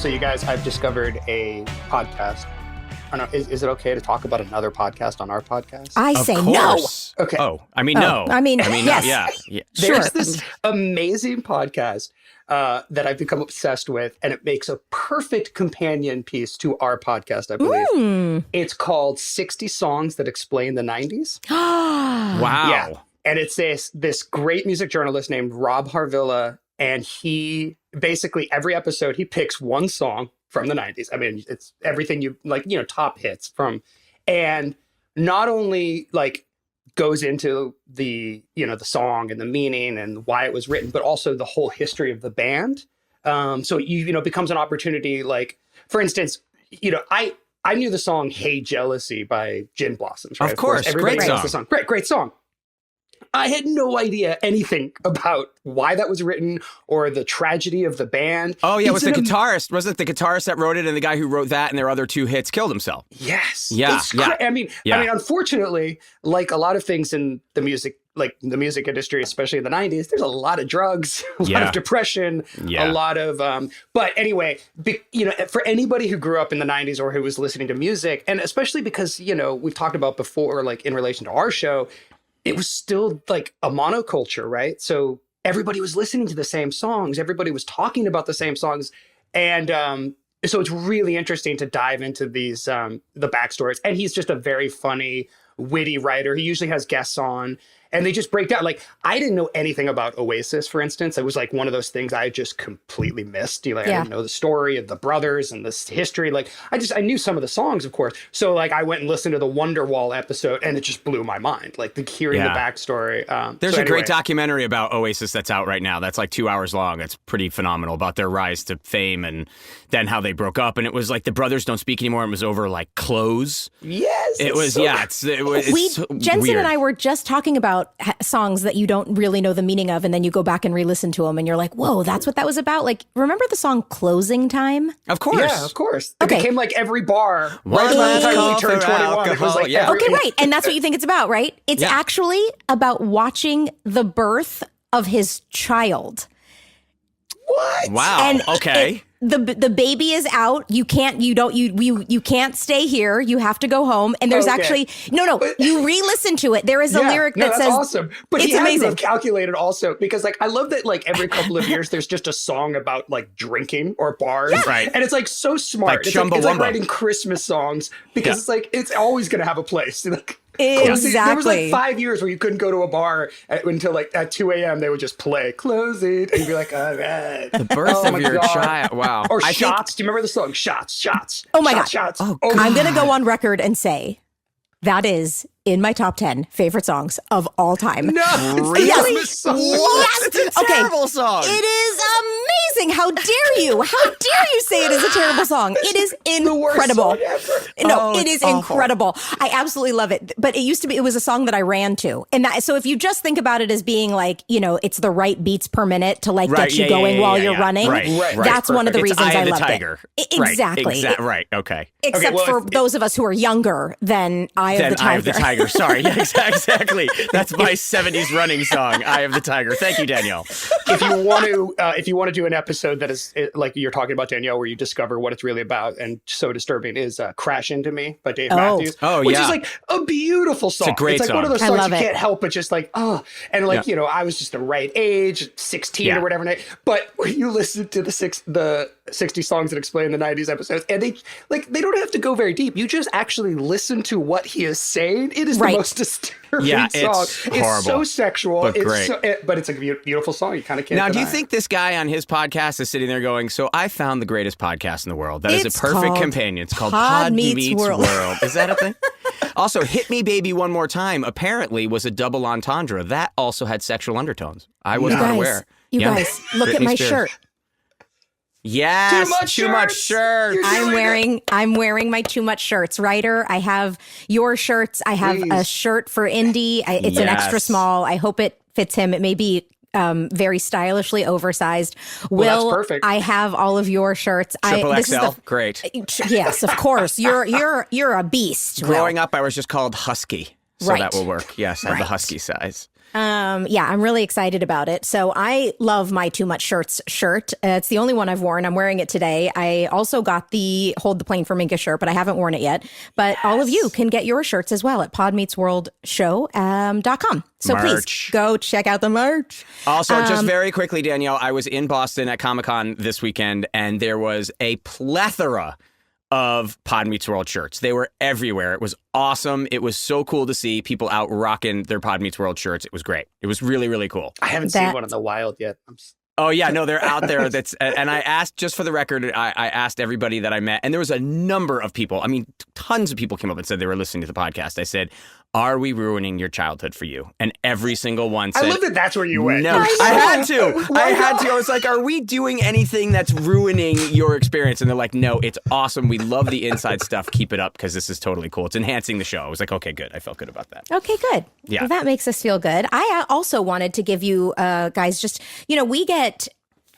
So you guys, I've discovered a podcast. I don't know, is it okay to talk about another podcast on our podcast? I say no. Okay. No. I mean, yes. Yeah. There's this amazing podcast that I've become obsessed with, and it makes a perfect companion piece to our podcast, I believe. It's called 60 Songs That Explain the 90s. Wow. Yeah. And it's this great music journalist named Rob Harvilla, and he basically every episode he picks one song from the 90s. I mean, it's everything you like, top hits from, and not only like goes into the, the song and the meaning and why it was written, but also the whole history of the band. So it becomes an opportunity. Like, for instance, I knew the song "Hey Jealousy" by Gin Blossoms. Right? Of course, everybody great knows song. the song. Great song. I had no idea anything about why that was written or the tragedy of the band. Oh, yeah, it was the guitarist. Wasn't it the guitarist that wrote it, and the guy who wrote that and their other two hits killed himself? Yes. Yeah. I mean, unfortunately, like a lot of things in the music, like the music industry, especially in the 90s, there's a lot of drugs, a lot of depression, a lot of, but anyway, for anybody who grew up in the 90s or who was listening to music, and especially because, we've talked about before, like in relation to our show, it was still like a monoculture, right? So everybody was listening to the same songs. Everybody was talking about the same songs. And so it's really interesting to dive into these, the backstories. And he's just a very funny, witty writer. He usually has guests on. And they just break down. Like, I didn't know anything about Oasis, for instance. It was like one of those things I just completely missed. I didn't know the story of the brothers and this history. Like, I knew some of the songs, of course. So, like, I went and listened to the Wonderwall episode, and it just blew my mind. Like, hearing the backstory. There's a great documentary about Oasis that's out right now. That's like 2 hours long. It's pretty phenomenal about their rise to fame and then how they broke up. And it was like the brothers don't speak anymore. It was over like clothes. Yes. It was, Jensen weird. and I were just talking about songs that you don't really know the meaning of, and then you go back and re-listen to them, and you're like, whoa, that's what that was about? Like, remember the song Closing Time? Of course. Yeah, of course. It became like every bar. Right by the time we turned 21. It was like okay, right. And that's what you think it's about, right? It's actually about watching the birth of his child. What? Wow. And okay. The baby is out. You can't stay here. You have to go home. And there's actually you re-listen to it. There is a lyric that that's says awesome. But it's he had to amazing. have calculated also, because like I love that like every couple of years there's just a song about like drinking or bars. Yeah. Right. And it's like so smart. Like it's like writing Christmas songs because it's like it's always gonna have a place. Like, exactly. There was like 5 years where you couldn't go to a bar until like at 2 a.m. they would just play Closing, and you'd be like, all right. The birth of your child. Wow. Or Shots. Do you remember the song Shots? Oh my God. Shots. Oh, I'm going to go on record and say that is in my top 10 favorite songs of all time. No, really? Yes. Yes. It's a terrible song. It is amazing. How dare you? How dare you say it is a terrible song? It is incredible. It is incredible. I absolutely love it. But it was a song that I ran to. And so if you just think about it as being like, it's the right beats per minute to like get you going while you're running. Right. That's one of the reasons I loved Tiger. it. Exactly. Right. Okay. Except for those of us who are younger than Eye of the Tiger. Eye of the Tiger. Sorry. Yeah, exactly. That's my 70s running song, Eye of the Tiger. Thank you, Danielle. If you want to do an episode that is like you're talking about, Danielle, where you discover what it's really about and so disturbing, is Crash Into Me by Dave Matthews. Which is like a beautiful song. It's a great song. song. One of those songs you it. can't help but just like, and like, I was just the right age, 16 or whatever. But when you listen to the 60 songs that explain the 90s episodes, and they don't have to go very deep. You just actually listen to what he is saying. It is the most disturbing song. It's so sexual, but great. But it's a beautiful song. You kind of can't. Now, deny do you think this guy on his podcast is sitting there going, "So I found the greatest podcast in the world. That is a perfect companion. It's called Pod Meets World." Is that a thing? Also, "Hit Me Baby One More Time" apparently was a double entendre that also had sexual undertones. I was not aware. You guys, look at my shirt. Yes, too much shirts. I'm wearing my Too Much shirts. Ryder, I have your shirts. I have a shirt for Indy. It's an extra small. I hope it fits him. It may be very stylishly oversized. Well, that's perfect. I have all of your shirts. Triple XL, great. Yes, of course. You're a beast. Growing up, I was just called Husky. So that will work. Yes, I have the husky size. Yeah, I'm really excited about it. So I love my Too Much Shirts shirt. It's the only one I've worn. I'm wearing it today. I also got the Hold the Plane for Minka shirt, but I haven't worn it yet. But all of you can get your shirts as well at podmeetsworldshow.com. So please go check out the merch. Also, just very quickly, Danielle, I was in Boston at Comic-Con this weekend, and there was a plethora of Pod Meets World shirts. They were everywhere. It was awesome. It was so cool to see people out rocking their Pod Meets World shirts. It was great. It was really, really cool. I haven't seen one in the wild yet. Oh, yeah. No, they're out there. And I asked, just for the record, I asked everybody that I met, and there was a number of people. I mean, tons of people came up and said they were listening to the podcast. I said, are we ruining your childhood for you? And every single one said, I love that that's where you went. No, I had to. I was like, are we doing anything that's ruining your experience? And they're like, no, it's awesome. We love the inside stuff. Keep it up because this is totally cool. It's enhancing the show. I was like, okay, good. I felt good about that. Okay, good. Yeah. Well, that makes us feel good. I also wanted to give you guys just, we get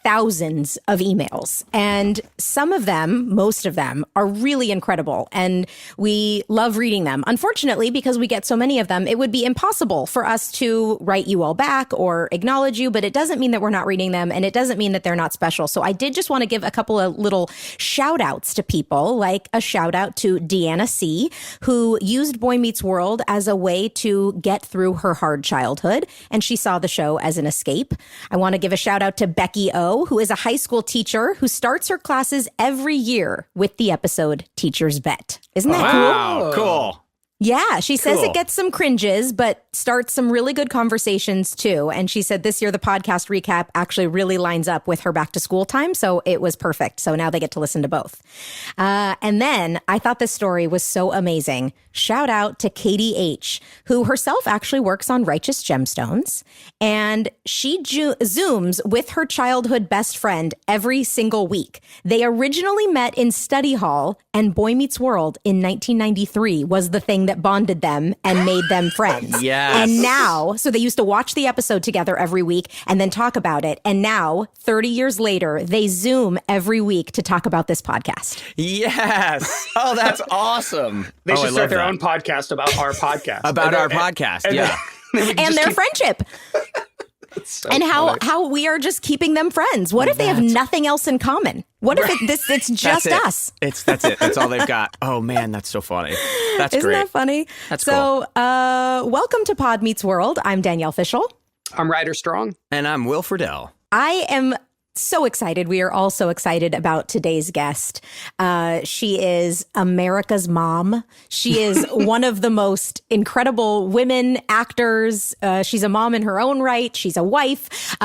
thousands of emails, and some of them, most of them, are really incredible, and we love reading them. Unfortunately, because we get so many of them, it would be impossible for us to write you all back or acknowledge you, but it doesn't mean that we're not reading them, and it doesn't mean that they're not special. So I did just want to give a couple of little shout outs to people, like a shout out to Deanna C., who used Boy Meets World as a way to get through her hard childhood, and she saw the show as an escape. I want to give a shout out to Becky O., who is a high school teacher who starts her classes every year with the episode Teacher's Bet. Isn't that cool? Wow, cool. Yeah, she says it gets some cringes, but starts some really good conversations too. And she said this year the podcast recap actually really lines up with her back to school time. So it was perfect. So now they get to listen to both. And then I thought this story was so amazing. Shout out to Katie H., who herself actually works on Righteous Gemstones. And she Zooms with her childhood best friend every single week. They originally met in study hall, and Boy Meets World in 1993 was the thing that bonded them and made them friends. Yes. And now, so they used to watch the episode together every week and then talk about it. And now, 30 years later, they Zoom every week to talk about this podcast. Yes. Oh, that's awesome. They should start their own podcast about our podcast. About our podcast, yeah. And their friendship. So and how we are just keeping them friends. What if they have nothing else in common? What if it's just us? That's it. That's all they've got. Oh man, that's so funny. That's Isn't great. that funny? That's cool. Welcome to Pod Meets World. I'm Danielle Fishel. I'm Ryder Strong. And I'm Will Friedle. I am so excited. We are all so excited about today's guest. She is America's mom. She is one of the most incredible women actors. She's a mom in her own right. She's a wife.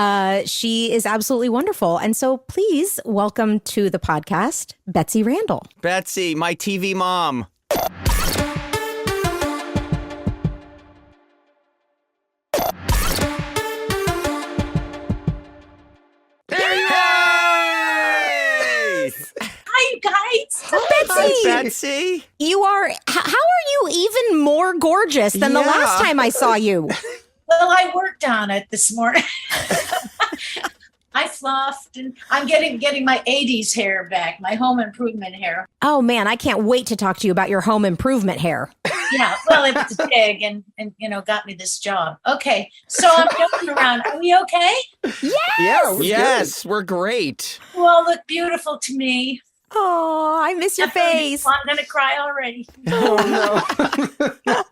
She is absolutely wonderful. And so please welcome to the podcast, Betsy Randle. Betsy, my TV mom. Betsy, Betsy, you are. How are you even more gorgeous than the last time I saw you? Well, I worked on it this morning. I fluffed, and I'm getting my 80s hair back, my home improvement hair. Oh man, I can't wait to talk to you about your home improvement hair. Yeah, well, it was big and got me this job. Okay, so I'm jumping around. Are we okay? Yes. Yeah, yes, we're great. You all look beautiful to me. Oh, I miss your face. I'm gonna cry already. Oh no.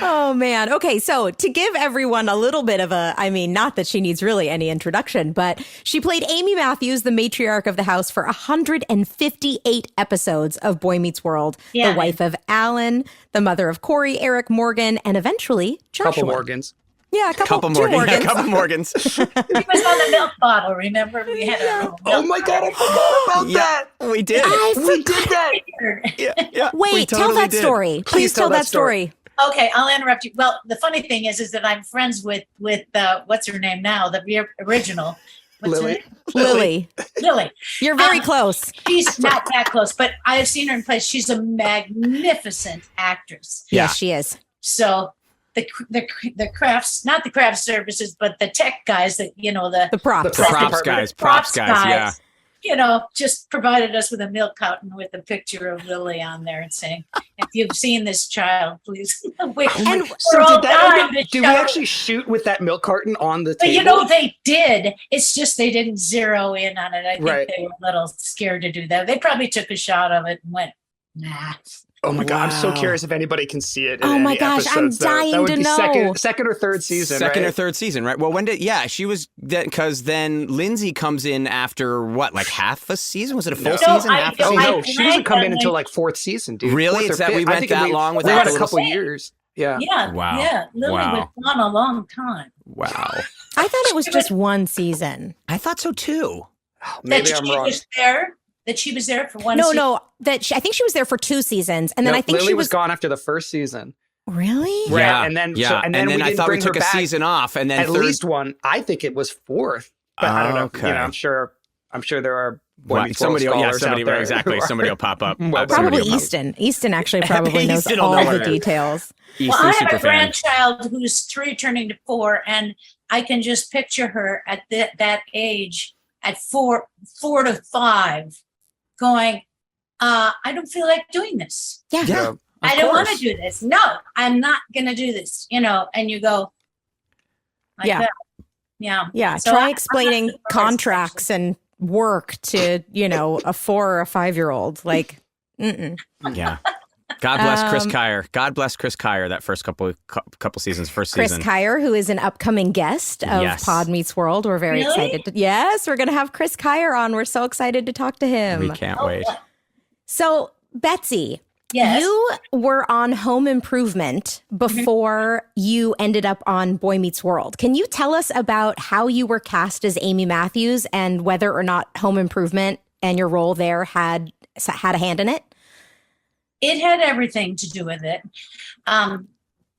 Oh man. Okay, so to give everyone a little bit of not that she needs really any introduction, but she played Amy Matthews, the matriarch of the house, for 158 episodes of Boy Meets World, the wife of Alan, the mother of Corey, Eric Morgan, and eventually Joshua. Couple Morgans. Yeah, a couple Morgans. Morgans. Yeah, couple Morgans. He was on the milk bottle, remember? We had a milk Oh my God, I forgot about that. We did. We did that. Yeah. Wait, tell that story. Please tell that story. Okay, I'll interrupt you. Well, the funny thing is that I'm friends with what's her name now, the original. What's her Lily. name? Lily. Lily. You're very close. She's not that close, but I've seen her in place. She's a magnificent actress. Yeah. Yes, she is. So the crafts, not the craft services, but the tech guys that, the props. The props guys. Yeah. just provided us with a milk carton with a picture of Lily on there and saying, if you've seen this child, please wait. And did we actually shoot with that milk carton on the table? But they did. It's just they didn't zero in on it. I think they were a little scared to do that. They probably took a shot of it and went, nah. Oh my God, I'm so curious if anybody can see it. Oh my gosh, episodes, I'm dying that would to be know. Second or third season. Second or third season, right? Well, she was, because then Lindsay comes in after what, like half a season? Was it a full season? Half a season? No, she doesn't come in until like fourth season, dude. Really? It's that we went that long without we went a couple years. Yeah. Yeah. Wow. Yeah. Lily was gone a long time. Wow. I thought it was just one season. I thought so too. Oh, maybe I'm wrong. That she was there for one season? No, I think she was there for 2 seasons. And then I think Lily she was gone after the first season. Really? Right. Yeah. And then, and then I thought we took a season off. And then at least one. I think it was fourth. But I don't know. Okay. I'm sure there are somebody will pop up. Probably Easton. Easton actually probably knows all the details. Well, I have a grandchild who's 3 turning to 4, and I can just picture her at that age at 4 to 5 going, I don't feel like doing this. Yeah. I don't want to do this. No, I'm not going to do this, and you go, like that. Yeah. Yeah. So try explaining contracts and work to, a 4 or a 5-year-old. Like, yeah. God bless Chris Kyer. God bless Chris Kyer. That first couple seasons, season. Chris Kyer, who is an upcoming guest of Pod Meets World. We're very excited. Yes, we're going to have Chris Kyer on. We're so excited to talk to him. We can't wait. So, Betsy, yes. You were on Home Improvement before you ended up on Boy Meets World. Can you tell us about how you were cast as Amy Matthews and whether or not Home Improvement and your role there had a hand in it? It had everything to do with it.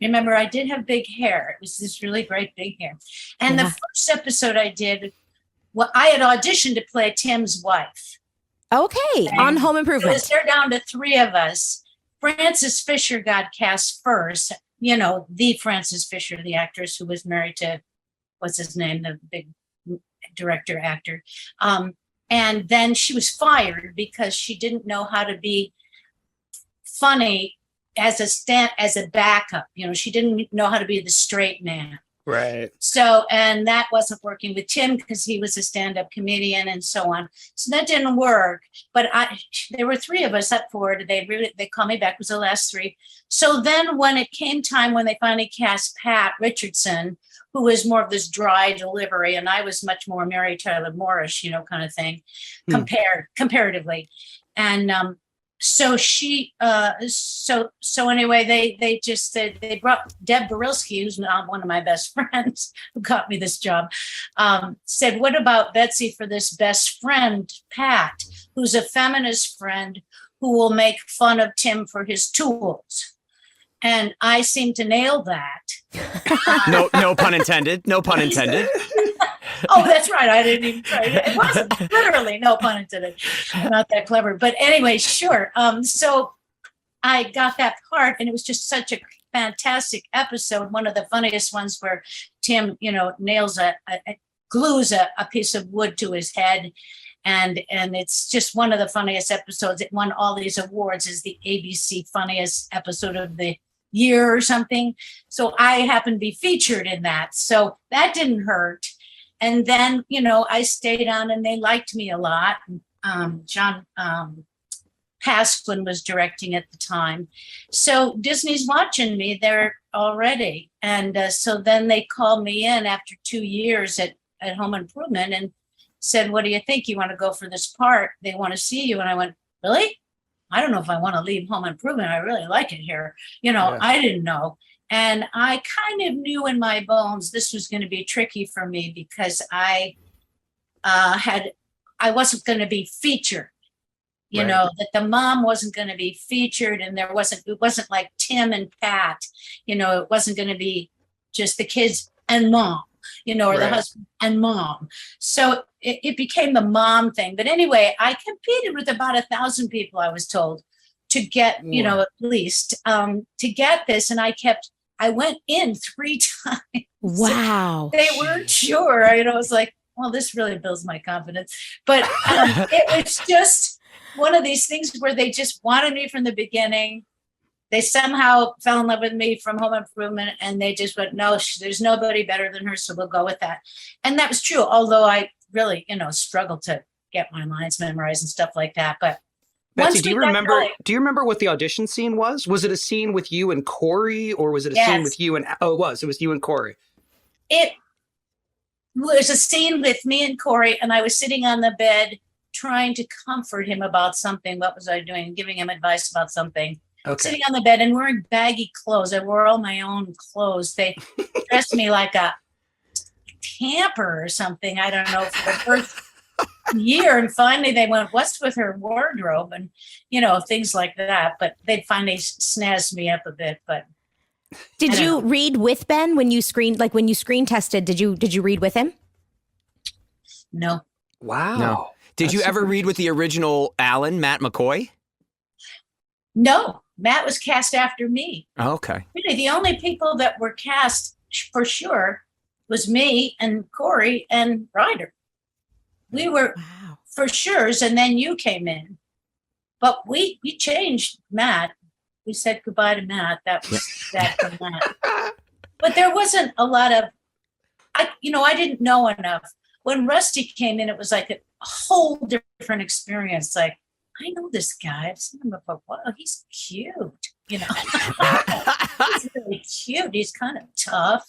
Remember, I did have big hair. It was this really great big hair. And the first episode I did, I had auditioned to play Tim's wife. Okay, on Home Improvement. They're down to 3 of us. Frances Fisher got cast first. The Frances Fisher, the actress who was married to, what's his name, the big director actor. And then she was fired because she didn't know how to be funny as a backup. She didn't know how to be the straight man. Right. So, and that wasn't working with Tim because he was a stand-up comedian and so on. So that didn't work. But there were 3 of us up for it. They called me back. It was the last 3. So then when it came time when they finally cast Pat Richardson, who was more of this dry delivery, and I was much more Mary Tyler Moore-ish, kind of thing, comparatively. And so she, so anyway, they just said, they brought Deb Barilski, who's not one of my best friends, who got me this job, said, what about Betsy for this best friend, Pat, who's a feminist friend who will make fun of Tim for his tools? And I seem to nail that. No pun intended. No pun intended. Oh, that's right. I didn't even try. It wasn't literally, no pun intended. I'm not that clever. But anyway, sure. So I got that part, and it was just such a fantastic episode. One of the funniest ones where Tim, nails glues a piece of wood to his head. And it's just one of the funniest episodes. It won all these awards as the ABC funniest episode of the year or something. So I happened to be featured in that. So that didn't hurt. And then, I stayed on and they liked me a lot. John Pasquin was directing at the time. So Disney's watching me there already. And so then they called me in after 2 years at Home Improvement and said, what do you think? You want to go for this part? They want to see you. And I went, really? I don't know if I want to leave Home Improvement. I really like it here. I didn't know. And I kind of knew in my bones this was going to be tricky for me because I wasn't going to be featured, that the mom wasn't going to be featured, and it wasn't like Tim and Pat, it wasn't going to be just the kids and mom, or the husband and mom. So it became the mom thing. But anyway, I competed with about 1,000 people, I was told, to get, at least to get this. And I went in 3 times. Wow. They weren't sure. It was like, well, this really builds my confidence. But it's just one of these things where they just wanted me from the beginning. They somehow fell in love with me from Home Improvement, and they just went, no, there's nobody better than her, so we'll go with that. And that was true, although I really, struggled to get my lines memorized and stuff like that. But Betsy, do you remember what the audition scene was? Was it a scene with you and Corey, or was it a scene with you and? Oh, it was you and Corey. It was a scene with me and Corey, and I was sitting on the bed trying to comfort him about something. What was I doing? Giving him advice about something. Okay. Sitting on the bed and wearing baggy clothes. I wore all my own clothes. They dressed me like a camper or something. I don't know, for the first year. And finally they went, what's with her wardrobe? And, things like that. But they finally snazzed me up a bit. But did you read with Ben when you screen tested? Did you read with him? No. Wow. No. Did you ever read with the original Alan, Matt McCoy? No. Matt was cast after me. Oh, okay. Really, the only people that were cast for sure was me and Corey and Ryder. We were for sure, and then you came in. But we changed Matt. We said goodbye to Matt. That was that from Matt. But there wasn't a lot of, I didn't know enough. When Rusty came in, it was like a whole different experience. Like, I know this guy. I've seen him before. Wow, he's cute. He's really cute. He's kind of tough,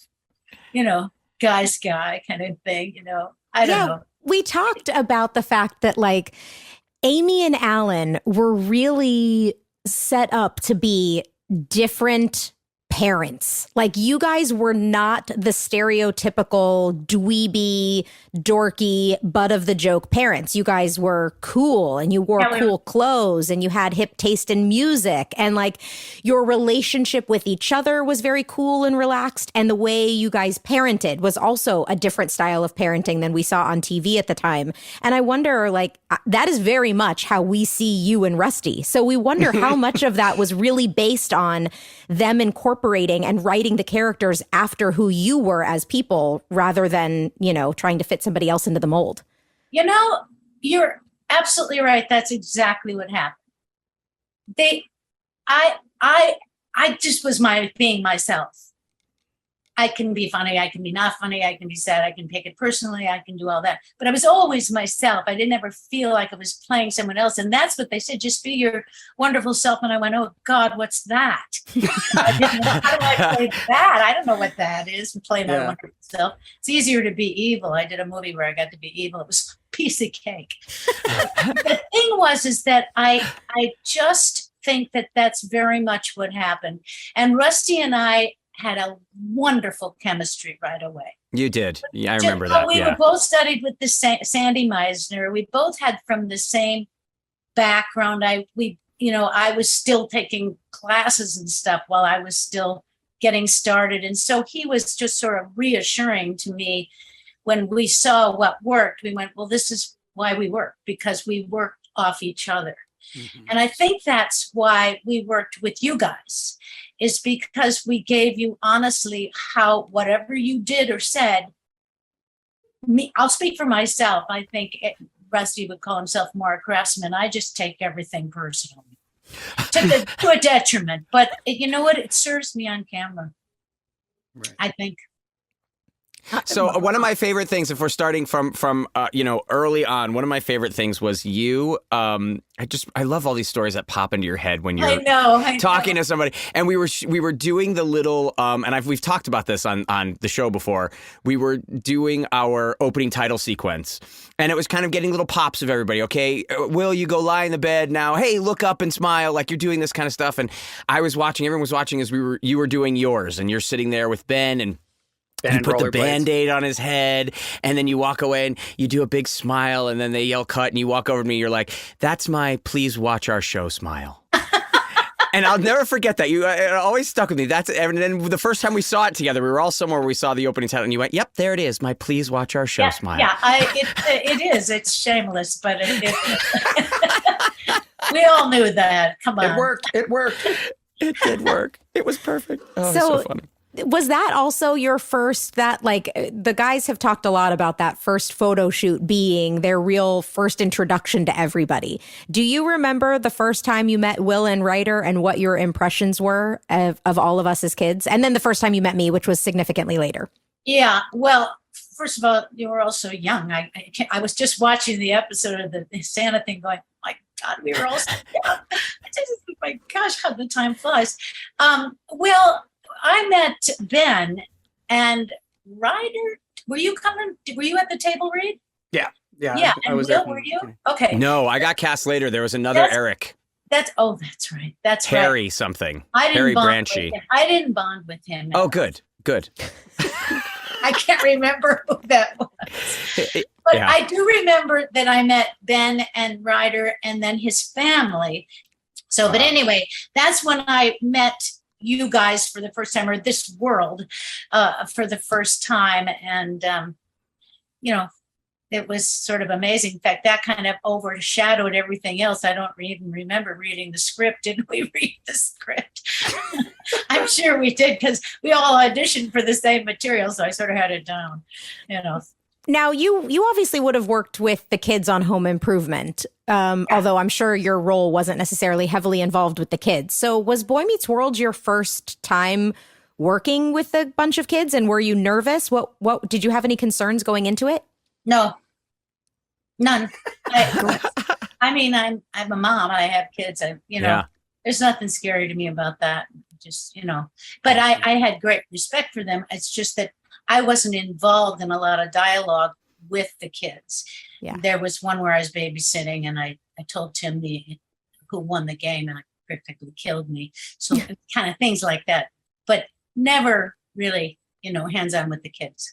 guy's guy kind of thing, I don't know. We talked about the fact that like Amy and Alan were really set up to be different parents. Like you guys were not the stereotypical dweeby, dorky, butt of the joke parents. You guys were cool and you wore cool clothes and you had hip taste in music, and like your relationship with each other was very cool and relaxed. And the way you guys parented was also a different style of parenting than we saw on TV at the time. And I wonder, like, that is very much how we see you and Rusty. So we wonder how much of that was really based on them incorporating and writing the characters after who you were as people rather than, trying to fit somebody else into the mold. You're absolutely right. That's exactly what happened. I just was being myself. I can be funny. I can be not funny. I can be sad. I can take it personally. I can do all that. But I was always myself. I didn't ever feel like I was playing someone else. And that's what they said. Just be your wonderful self. And I went, oh, God, what's that? I didn't know, how do I play that? I don't know what that is. Play my wonderful self. It's easier to be evil. I did a movie where I got to be evil. It was a piece of cake. The thing is that I just think that that's very much what happened. And Rusty and I had a wonderful chemistry right away. You did. Yeah, I remember that. We were both studied with the Sandy Meisner. We both had from the same background. I was still taking classes and stuff while I was still getting started. And so he was just sort of reassuring to me when we saw what worked. We went, well, this is why we work, because we worked off each other. Mm-hmm. And I think that's why we worked with you guys, is because we gave you honestly how whatever you did or said, I'll speak for myself. I think Rusty would call himself more a craftsman. I just take everything personally to a detriment. But you know what? It serves me on camera. Right. I think. So one of my favorite things, if we're starting from early on, one of my favorite things was you. I love all these stories that pop into your head when you're talking to somebody. And we were doing the little and we've talked about this on the show before. We were doing our opening title sequence, and it was kind of getting little pops of everybody. Okay, Will, you go lie in the bed now. Hey, look up and smile, like you're doing this kind of stuff. And everyone was watching as you were doing yours, and you're sitting there with Ben and. You put the Band-Aid on his head, and then you walk away and you do a big smile, and then they yell cut, and you walk over to me. You're like, that's my please watch our show smile. And I'll never forget that. It always stuck with me. And then the first time we saw it together, we were all somewhere where we saw the opening title, and you went, yep, there it is, my please watch our show smile. Yeah, it is. It's shameless, but we all knew that. Come on. It worked. It did work. It was perfect. Oh, so funny. Was that also your first, the guys have talked a lot about that first photo shoot being their real first introduction to everybody. Do you remember the first time you met Will and Ryder and what your impressions were of all of us as kids? And then the first time you met me, which was significantly later. Yeah. Well, first of all, you were all so young. I was just watching the episode of the Santa thing going, my God, we were all so young. My gosh, how the time flies. Well, I met Ben and Ryder. Were you at the table read? Yeah. Yeah. I and was Will, there. were you? Okay. No, I got cast later. There was another Eric. That's right. That's Harry right. something. Harry Branchy. I didn't bond with him. Oh, good. I can't remember who that was. But yeah. I do remember that I met Ben and Ryder and then his family. So, but anyway, that's when I met you guys for the first time, or this world for the first time. And, it was sort of amazing. In fact, that kind of overshadowed everything else. I don't even remember reading the script. Didn't we read the script? I'm sure we did, because we all auditioned for the same material. So I sort of had it down, Now, you obviously would have worked with the kids on Home Improvement, although I'm sure your role wasn't necessarily heavily involved with the kids. So was Boy Meets World your first time working with a bunch of kids? And were you nervous? What did you have any concerns going into it? No, none. I'm a mom. I have kids. There's nothing scary to me about that. Just, but I had great respect for them. It's just that I wasn't involved in a lot of dialogue with the kids. Yeah. There was one where I was babysitting and I told Tim who won the game, and it practically killed me. So kind of things like that, but never really, hands-on with the kids.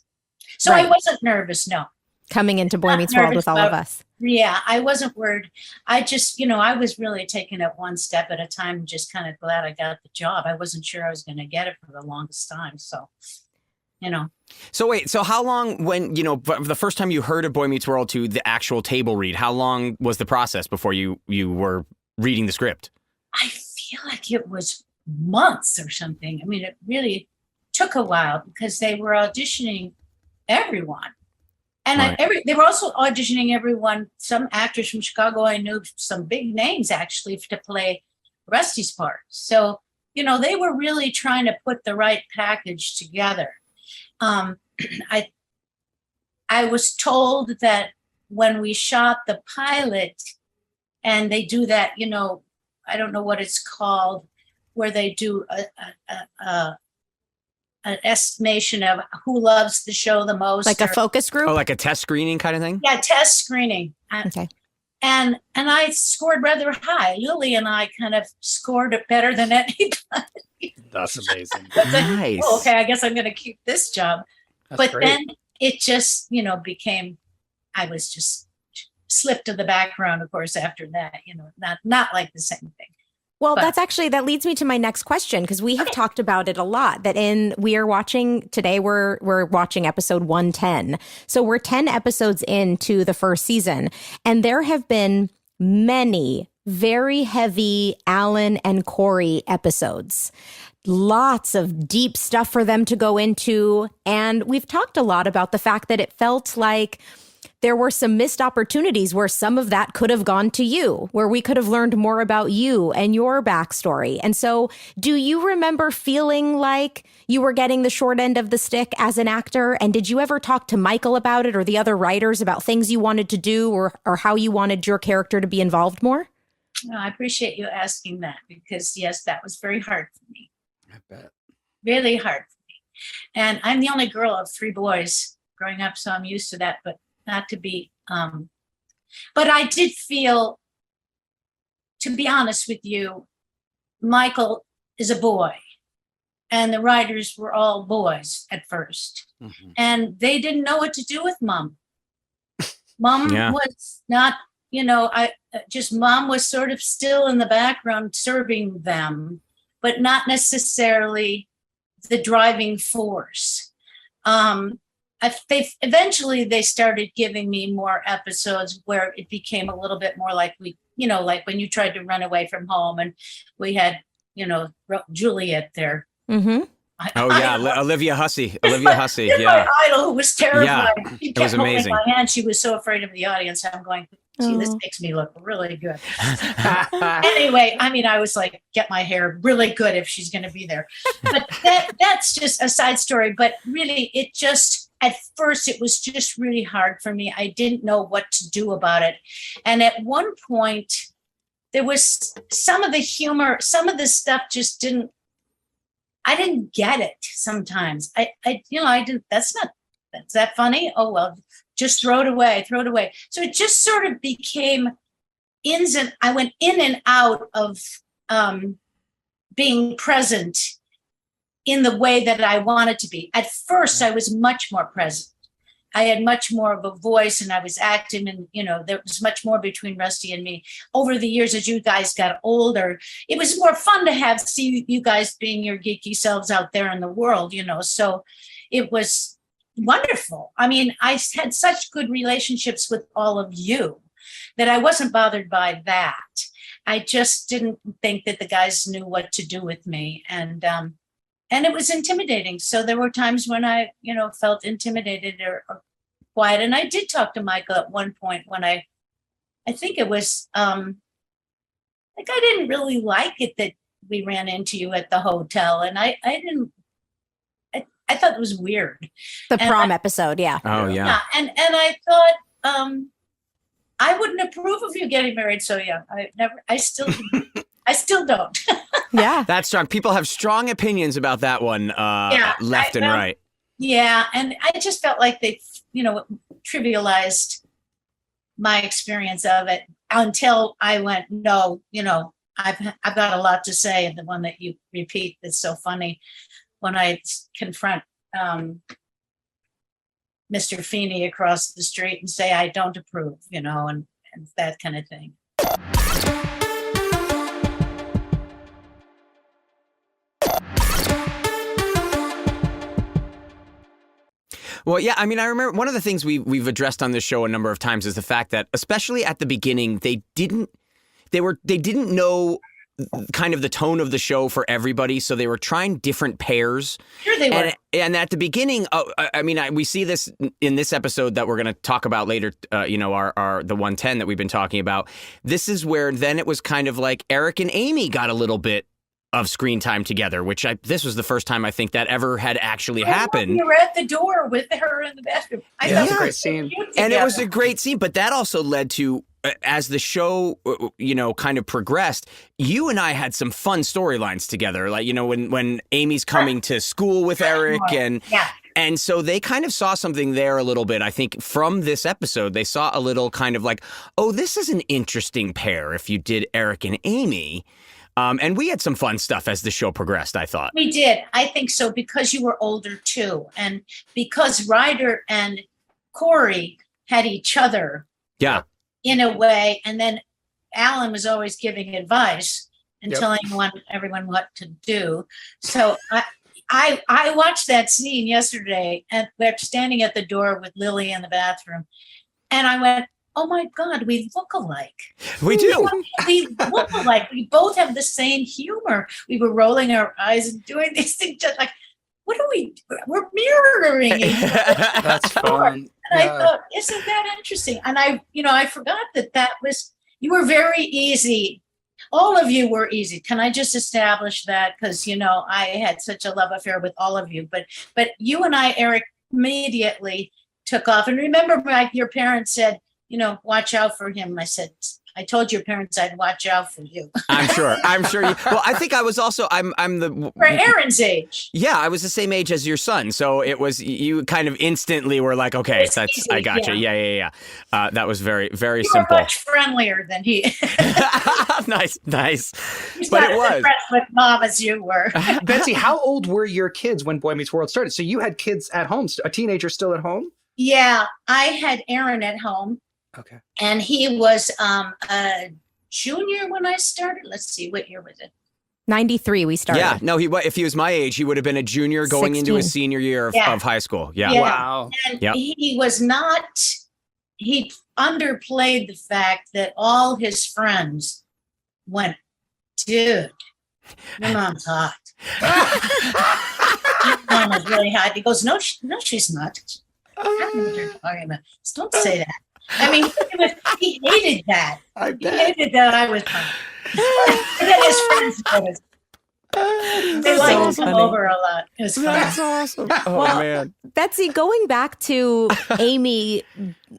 So right. I wasn't nervous, no. Coming into Boy Meets World with all of us. Yeah, I wasn't worried. I just, I was really taking it one step at a time, just kind of glad I got the job. I wasn't sure I was going to get it for the longest time. So, So wait, so how long, when, the first time you heard of Boy Meets World to the actual table read, how long was the process before you were reading the script? I feel like it was months or something. I mean, it really took a while because they were auditioning everyone. And right. They were also auditioning everyone, some actors from Chicago. I knew some big names actually to play Rusty's part. So, they were really trying to put the right package together. I was told that when we shot the pilot and they do that, I don't know what it's called, where they do an estimation of who loves the show the most. Like a focus group? Oh, like a test screening kind of thing? Yeah, test screening. Okay. And I scored rather high. Lily and I kind of scored it better than anybody. That's amazing. Nice. Oh, okay, I guess I'm going to keep this job. That's great. Then it just, became, I was just slipped to the background, of course, after that, not like the same thing. Well, that leads me to my next question, because we have talked about it a lot, that we're watching episode 110. So we're 10 episodes into the first season, and there have been many very heavy Alan and Corey episodes. Lots of deep stuff for them to go into. And we've talked a lot about the fact that it felt like there were some missed opportunities where some of that could have gone to you, where we could have learned more about you and your backstory. And so do you remember feeling like you were getting the short end of the stick as an actor? And did you ever talk to Michael about it, or the other writers, about things you wanted to do, or how you wanted your character to be involved more? No, I appreciate you asking that, because yes, that was very hard for me. I bet. Really hard for me. And I'm the only girl of 3 boys growing up, so I'm used to that, but not to be, but I did feel, to be honest with you, Michael is a boy, and the writers were all boys at first, and they didn't know what to do with Mom. Mom was not, Mom was sort of still in the background serving them, but not necessarily the driving force. Eventually they started giving me more episodes where it became a little bit more like like when you tried to run away from home, and we had, Juliet there. Olivia Hussey. Olivia Hussey. My idol, who was terrified. Yeah, She it was kept holding amazing. my hand. She was so afraid of the audience. I'm going, gee, this makes me look really good. Anyway, I mean, I was like, get my hair really good if she's going to be there. But that's just a side story. But really, it just, at first, it was just really hard for me. I didn't know what to do about it. And at one point, there was some of the humor, some of the stuff just I didn't get it sometimes. I didn't, that's that funny? Oh, well, just throw it away. So it just sort of became I went in and out of being present in the way that I wanted to be. At first, I was much more present. I had much more of a voice and I was acting, and, there was much more between Rusty and me. Over the years, as you guys got older, it was more fun to see you guys being your geeky selves out there in the world, so it was wonderful. I mean, I had such good relationships with all of you that I wasn't bothered by that. I just didn't think that the guys knew what to do with me. And it was intimidating. So there were times when I, felt intimidated or quiet. And I did talk to Michael at one point when I think it was, I didn't really like it that we ran into you at the hotel. And I thought it was weird. The prom episode. Yeah. Oh, yeah. And I thought, I wouldn't approve of you getting married so young. I still don't. Yeah. That's strong. People have strong opinions about that one, left and right. Yeah. And I just felt like they, trivialized my experience of it until I went, no, I've got a lot to say. And the one that you repeat that's so funny when I confront Mr. Feeney across the street and say, I don't approve, and that kind of thing. Well, yeah, I mean, I remember one of the things we've addressed on this show a number of times is the fact that, especially at the beginning, they didn't know kind of the tone of the show for everybody, so they were trying different pairs. Sure they were. And at the beginning, we see this in this episode that we're going to talk about later, our the 110 that we've been talking about. This is where then it was kind of like Eric and Amy got a little bit of screen time together, which this was the first time I think that ever had actually happened. You were at the door with her in the bathroom. That was a great scene. And it was a great scene, but that also led to, as the show, kind of progressed, you and I had some fun storylines together. Like, when Amy's coming to school with Eric and so they kind of saw something there a little bit. I think from this episode, they saw a little kind of like, oh, this is an interesting pair if you did Eric and Amy. And we had some fun stuff as the show progressed, I thought. We did. I think so, because you were older too. And because Ryder and Corey had each other. Yeah. In a way. And then Alan was always giving advice and telling everyone what to do. So I watched that scene yesterday, and we're standing at the door with Lily in the bathroom. And I went, oh my God, we look alike. We do. We look alike. We both have the same humor. We were rolling our eyes and doing these things just like, what are we? We're mirroring each other. That's fun. And I thought, isn't that interesting? And I forgot that was, you were very easy. All of you were easy. Can I just establish that? Because, I had such a love affair with all of you. But you and I, Eric, immediately took off. And remember, your parents said, watch out for him. I said, I told your parents I'd watch out for you. I'm sure. Well, I think I was also, for Aaron's age. Yeah, I was the same age as your son. So it was, you kind of instantly were like, okay, I gotcha. Yeah. That was very, very simple. You were much friendlier than he. Nice. He's But not it was. as impressed with mom as you were. Betsy, how old were your kids when Boy Meets World started? So you had kids at home, a teenager still at home? Yeah, I had Aaron at home. Okay. And he was a junior when I started. Let's see, what year was it? 93 we started. Yeah, no, if he was my age, he would have been a junior going 16. into his senior year of high school. Yeah. Wow. And he was not, he underplayed the fact that all his friends went, dude, your mom's hot. Mom was really hot. He goes, no, she's not. I don't know what you're talking about. Just don't say that. I mean, he hated that. He hated that I was hot. And then his friends noticed. They like to come over a lot. It was fun. That's awesome. Oh, man. Betsy, going back to Amy,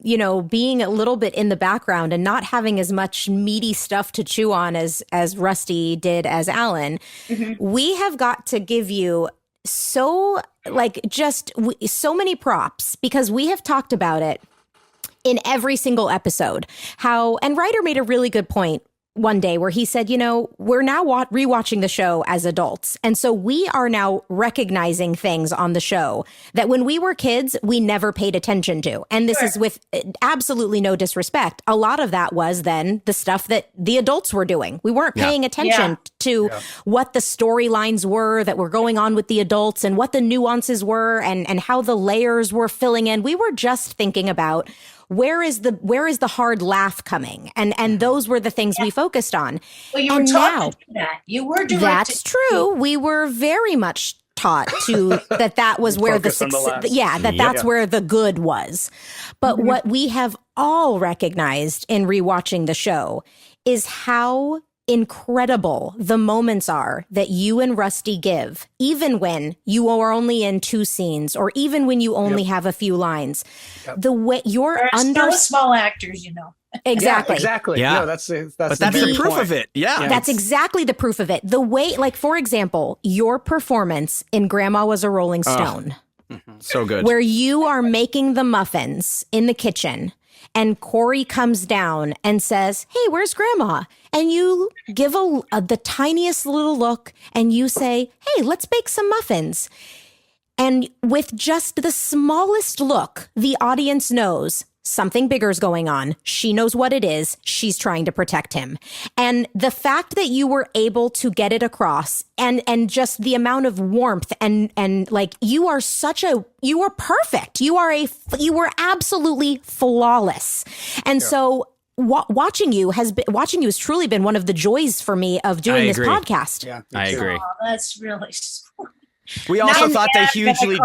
being a little bit in the background and not having as much meaty stuff to chew on as Rusty did as Alan, we have got to give you so many props because we have talked about it in every single episode. And Ryder made a really good point one day where he said, we're now rewatching the show as adults. And so we are now recognizing things on the show that when we were kids, we never paid attention to. And this is with absolutely no disrespect. A lot of that was then the stuff that the adults were doing. We weren't paying attention to what the storylines were that were going on with the adults and what the nuances were and how the layers were filling in. We were just thinking about where is the hard laugh coming? And those were the things we focused on. Well, you were taught to do that. You were directed. That's true. We were very much taught to that was where that's where the good was. But what we have all recognized in rewatching the show is how incredible the moments are that you and Rusty give, even when you are only in 2 scenes or even when you only have a few lines. The way you're small actors, Exactly. Yeah, exactly. Yeah. No, that's the proof point. of it. Yeah. That's exactly the proof of it. The way, for example, your performance in Grandma Was a Rolling Stone. So good. Where you are making the muffins in the kitchen and Corey comes down and says, "Hey, where's Grandma?" And you give the tiniest little look and you say, "Hey, let's bake some muffins." And with just the smallest look, the audience knows something bigger is going on. She knows what it is. She's trying to protect him. And the fact that you were able to get it across and just the amount of warmth and you are perfect. You were absolutely flawless. And so watching you has truly been one of the joys for me of doing this podcast. Yeah, I agree. Oh, that's really sweet. We also thought they hugely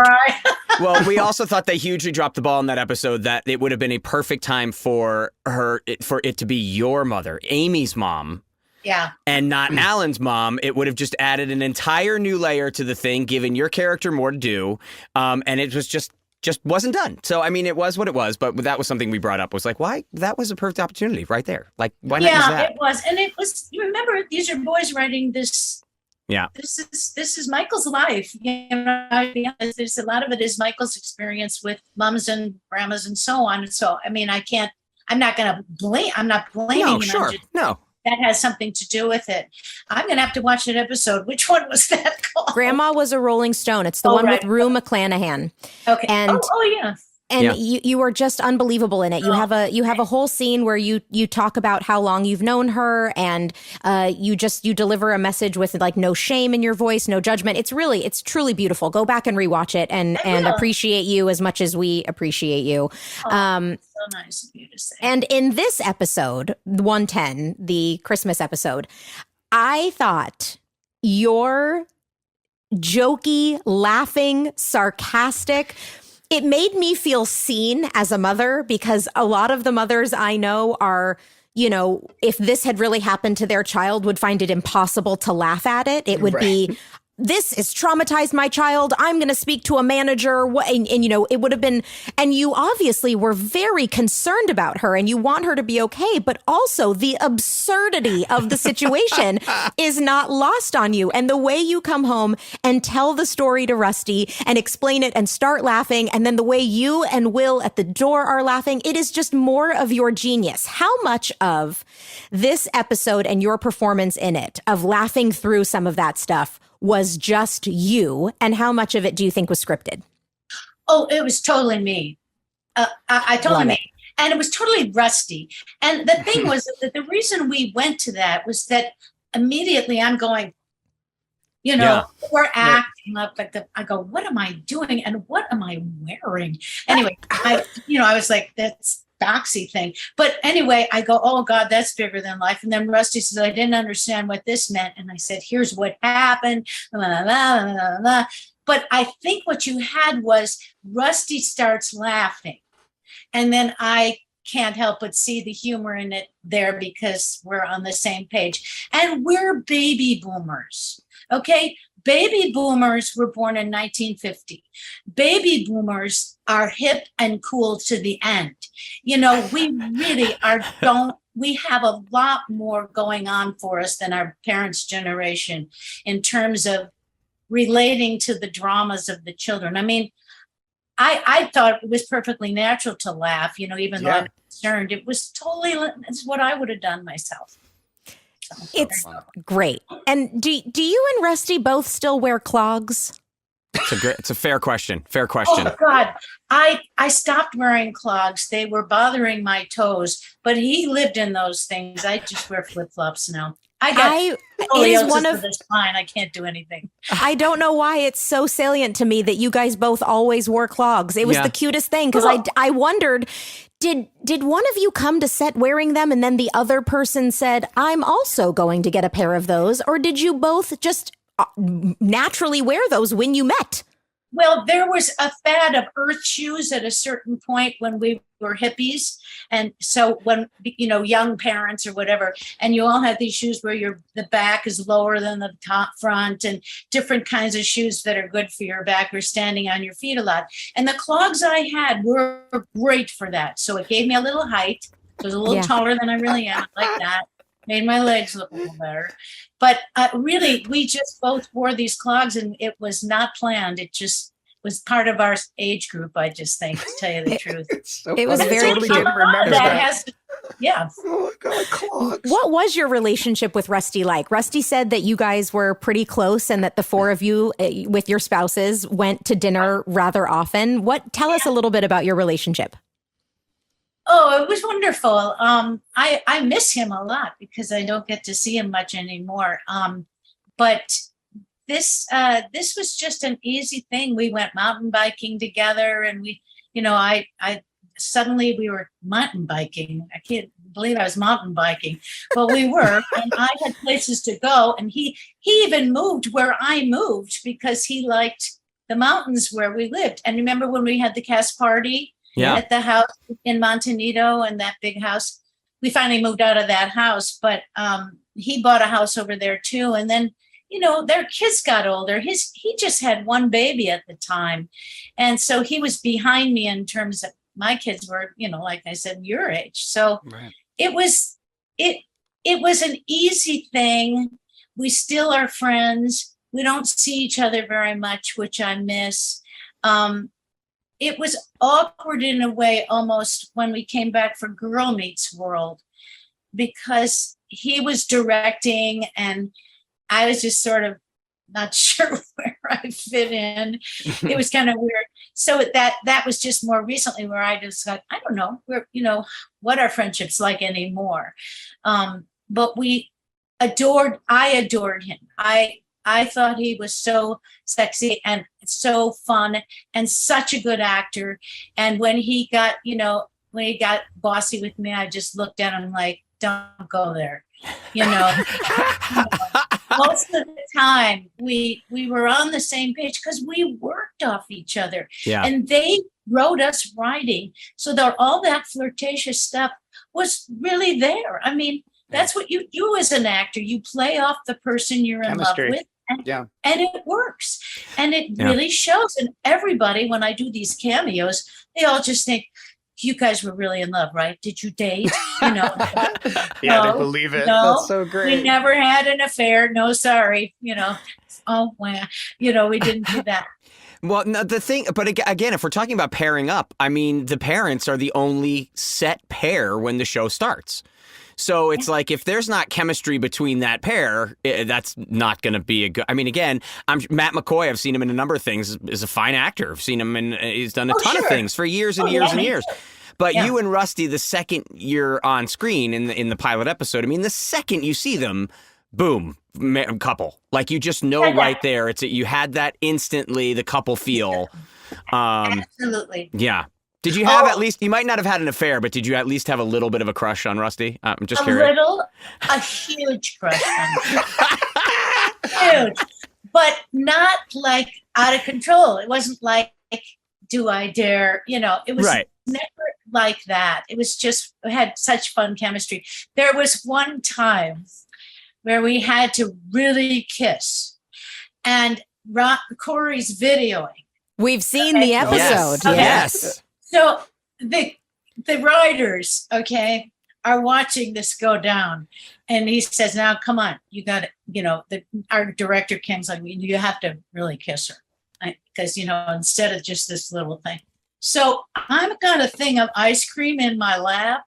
dropped the ball in that episode, that it would have been a perfect time for it to be your mother, Amy's mom. Yeah. And not Alan's mom. It would have just added an entire new layer to the thing, giving your character more to do. And it was just wasn't done. So, I mean, it was what it was, but that was something we brought up, was like, why? That was a perfect opportunity right there. Like, why not use that? Yeah, it was. And it was, you remember, these are boys writing this. Yeah. This is Michael's life. There's a lot of it is Michael's experience with mums and grandmas and so on. And so, I mean, I'm not blaming him. Sure. No. That has something to do with it. I'm going to have to watch an episode. Which one was that called? Grandma Was a Rolling Stone. It's the one with Rue McClanahan. Okay. And yeah. And you are just unbelievable in it. You have a whole scene where you talk about how long you've known her, and you deliver a message with no shame in your voice, no judgment. It's truly beautiful. Go back and rewatch it and appreciate you as much as we appreciate you. So nice of you to say. And in this episode, 110, the Christmas episode, I thought your jokey, laughing, sarcastic, it made me feel seen as a mother, because a lot of the mothers I know are, if this had really happened to their child, would find it impossible to laugh at it. It would be, this has traumatized my child. I'm going to speak to a manager. And it would have been, and you obviously were very concerned about her and you want her to be okay. But also the absurdity of the situation is not lost on you. And the way you come home and tell the story to Rusty and explain it and start laughing. And then the way you and Will at the door are laughing, it is just more of your genius. How much of this episode and your performance in it, of laughing through some of that stuff, was just you, and how much of it do you think was scripted? Oh, it was totally me. I totally me. And it was totally Rusty. And the thing was that the reason we went to that was that immediately I'm going, we're acting up I go, what am I doing? And what am I wearing? Anyway, I was like, that's doxy thing. But anyway, I go, oh God, that's bigger than life. And then Rusty says, I didn't understand what this meant. And I said, here's what happened. Blah, blah, blah, blah, blah. But I think what you had was Rusty starts laughing. And then I can't help but see the humor in it there because we're on the same page. And we're baby boomers, okay? Baby boomers were born in 1950. Baby boomers are hip and cool to the end. You know, we really we have a lot more going on for us than our parents' generation in terms of relating to the dramas of the children. I mean, I thought it was perfectly natural to laugh, you know, even though I'm concerned. It was totally, it's what I would have done myself. So, it's great. And do you and Rusty both still wear clogs? It's a fair question. Oh God, I stopped wearing clogs. They were bothering my toes, but he lived in those things. I just wear flip-flops now. It is one of the spine. I can't do anything. I don't know why it's so salient to me that you guys both always wore clogs. It was the cutest thing because I wondered, did one of you come to set wearing them and then the other person said, I'm also going to get a pair of those? Or did you both just naturally wear those when you met? Well, there was a fad of earth shoes at a certain point when we were hippies. And so when, you know, young parents or whatever, and you all had these shoes where the back is lower than the top front and different kinds of shoes that are good for your back or standing on your feet a lot. And the clogs I had were great for that. So it gave me a little height. So I was a little taller than I really am, like that. Made my legs look a little better. But really, we just both wore these clogs and it was not planned. It just was part of our age group, I just think, to tell you the truth. It was very totally didn't remember that. Yeah. Oh, my God, clogs. What was your relationship with Rusty like? Rusty said that you guys were pretty close and that the four of you with your spouses went to dinner rather often. Tell us a little bit about your relationship. Oh, it was wonderful. I miss him a lot because I don't get to see him much anymore. But this was just an easy thing. We went mountain biking together, and we were mountain biking. I can't believe I was mountain biking, but we were, and I had places to go. And he even moved where I moved because he liked the mountains where we lived. And remember when we had the cast party? At the house in Montanito and that big house. We finally moved out of that house, but he bought a house over there too. And then, you know, their kids got older. He just had one baby at the time. And so he was behind me in terms of my kids were, you know, like I said, your age. So it was an easy thing. We still are friends. We don't see each other very much, which I miss. It was awkward in a way almost when we came back for Girl Meets World because he was directing and I was just sort of not sure where I fit in. It was kind of weird. So that was just more recently where I just got, I don't know, what our friendship's like anymore. But I adored him. I thought he was so sexy and so fun and such a good actor. And when he got bossy with me, I just looked at him like, don't go there. Most of the time we were on the same page because we worked off each other. Yeah. And they wrote us writing. So that all that flirtatious stuff was really there. I mean, that's what you do as an actor. You play off the person you're in love with. And it works. And it really shows. And everybody, when I do these cameos, they all just think, you guys were really in love, right? Did you date? They believe it. No, that's so great. We never had an affair. No, sorry. Oh, well, we didn't do that. Well, no, the thing, but again, if we're talking about pairing up, I mean, the parents are the only set pair when the show starts. So it's like if there's not chemistry between that pair, that's not going to be a good. I mean, again, Matt McCoy. I've seen him in a number of things. Is a fine actor. I've seen him he's done a ton of things for years and years and years. But you and Rusty, the second you're on screen in the pilot episode, I mean, the second you see them, boom, couple. Like you just know right there. You had that instantly. The couple feel. Absolutely. Yeah. Did you have at least, you might not have had an affair, but did you at least have a little bit of a crush on Rusty? I'm just curious. A huge crush on him. Huge. But not like out of control. It wasn't like, do I dare? It was never like that. It was just, we had such fun chemistry. There was one time where we had to really kiss, and Corey's videoing. We've seen the episode. Yes. So the writers, are watching this go down, and he says, "Now, come on, you got to, our director Kim's like, you have to really kiss her, because instead of just this little thing." So I've got a thing of ice cream in my lap,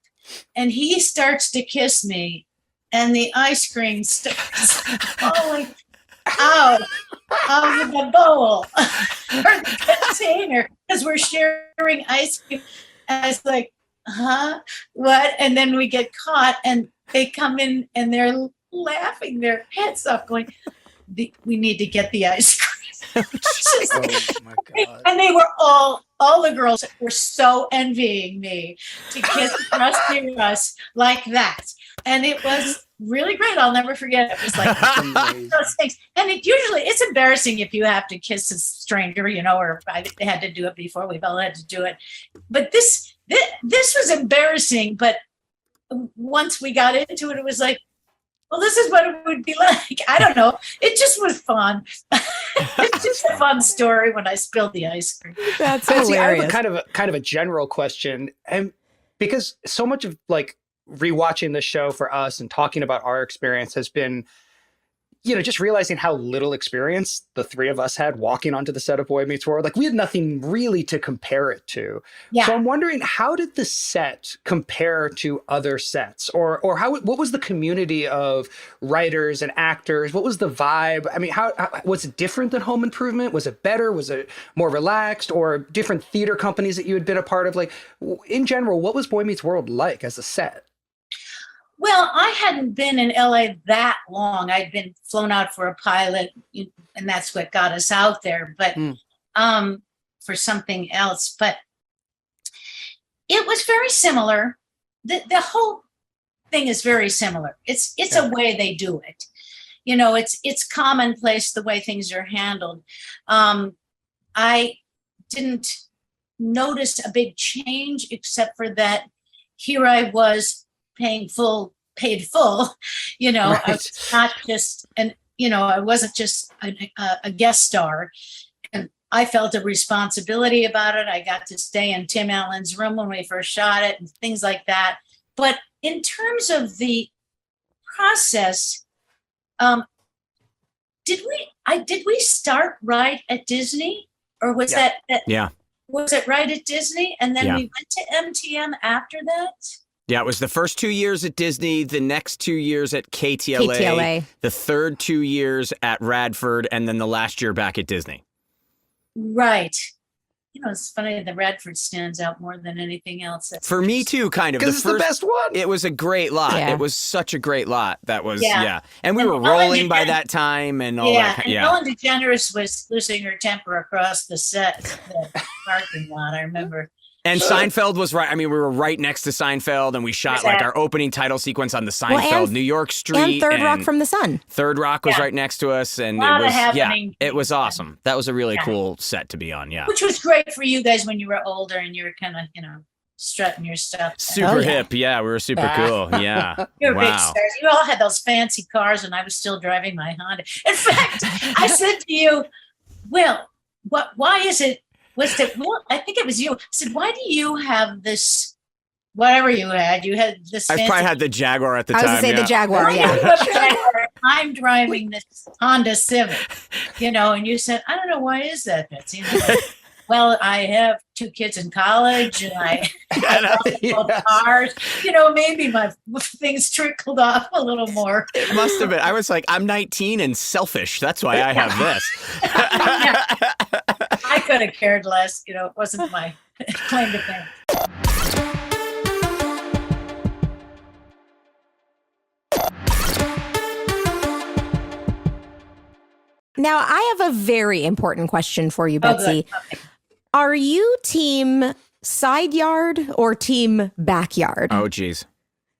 and he starts to kiss me, and the ice cream starts falling out of the bowl or the container, because we're sharing ice cream. And I was like, what? And then we get caught, and they come in and they're laughing their heads off, going, we need to get the ice cream. Oh my God. And they were all the girls were so envying me to kiss Rusty Russ like that. And it was really great. I'll never forget it. It was like those things. And it's embarrassing if you have to kiss a stranger, or I had to do it before. We've all had to do it. But this was embarrassing. But once we got into it, it was like, well, this is what it would be like. I don't know. It just was fun. It's just a fun story when I spilled the ice cream. That's Betsy, hilarious. I have a kind of a general question, and because so much of rewatching the show for us and talking about our experience has been, just realizing how little experience the three of us had walking onto the set of Boy Meets World. We had nothing really to compare it to. Yeah. So I'm wondering, how did the set compare to other sets, or what was the community of writers and actors? What was the vibe? I mean, how was it different than Home Improvement? Was it better? Was it more relaxed, or different theater companies that you had been a part of? In general, what was Boy Meets World like as a set? Well, I hadn't been in LA that long. I'd been flown out for a pilot, and that's what got us out there, but for something else. But it was very similar. The whole thing is very similar. It's a way they do it. It's commonplace the way things are handled. I didn't notice a big change, except for that here I was paid full. Right. I was not just, I wasn't just a guest star, and I felt a responsibility about it. I got to stay in Tim Allen's room when we first shot it and things like that. But in terms of the process, did we start right at Disney, or was that was it right at Disney, and then we went to MTM after that? Yeah, it was the first 2 years at Disney, the next 2 years at KTLA, the third 2 years at Radford, and then the last year back at Disney. Right. It's funny, the Radford stands out more than anything else. For me too, kind of. Because it's the best one. It was a great lot. Yeah. It was such a great lot. That was, And we were rolling by that time and all that. And Ellen DeGeneres was losing her temper across the parking lot, I remember. And Seinfeld was right. I mean, we were right next to Seinfeld, and we shot our opening title sequence on the Seinfeld New York Street. And Third Rock from the Sun. Third Rock was right next to us, and it was awesome. That was a really cool set to be on, Which was great for you guys when you were older and you were kind of, strutting your stuff. Super hip, we were super cool, yeah. You were big stars. You all had those fancy cars, and I was still driving my Honda. In fact, I said to you, Will, why is it? I think it was you. I said, why do you have this, whatever you had? You had this. I probably had the Jaguar at the time. I was going to say the Jaguar, I'm driving this Honda Civic, and you said, I don't know, why is that, Betsy? Well, I have 2 kids in college, and I have cars. Maybe my things trickled off a little more. It must have been. I was like, I'm 19 and selfish. That's why I have this. I could have cared less. It wasn't my claim to fame. Now, I have a very important question for you, Betsy. Okay. Are you team side yard or team backyard? Oh, geez.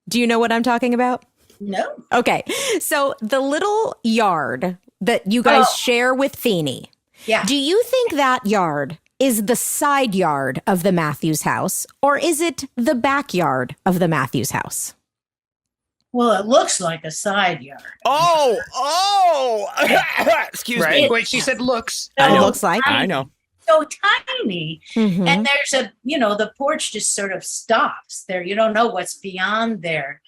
Do you know what I'm talking about? No. Okay. So the little yard that you guys share with Fanny, Yeah. Do you think that yard is the side yard of the Matthews house, or is it the backyard of the Matthews house? Well, it looks like a side yard. Excuse Right? me. Wait, she said looks. It looks like. I know. So tiny. Mhm. And there's the porch just sort of stops there. You don't know what's beyond there.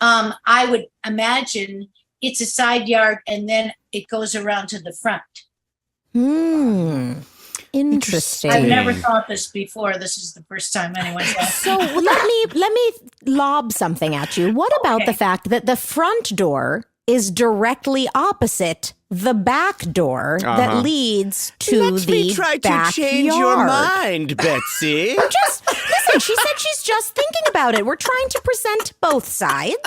I would imagine it's a side yard and then it goes around to the front. Interesting. I've never thought this before. This is the first time anyone's asked. So let me lob something at you. What about the fact that the front door is directly opposite the back door that leads to Let the me try backyard? to change your mind, Betsy. Just listen. She said she's just thinking about it. We're trying to present both sides.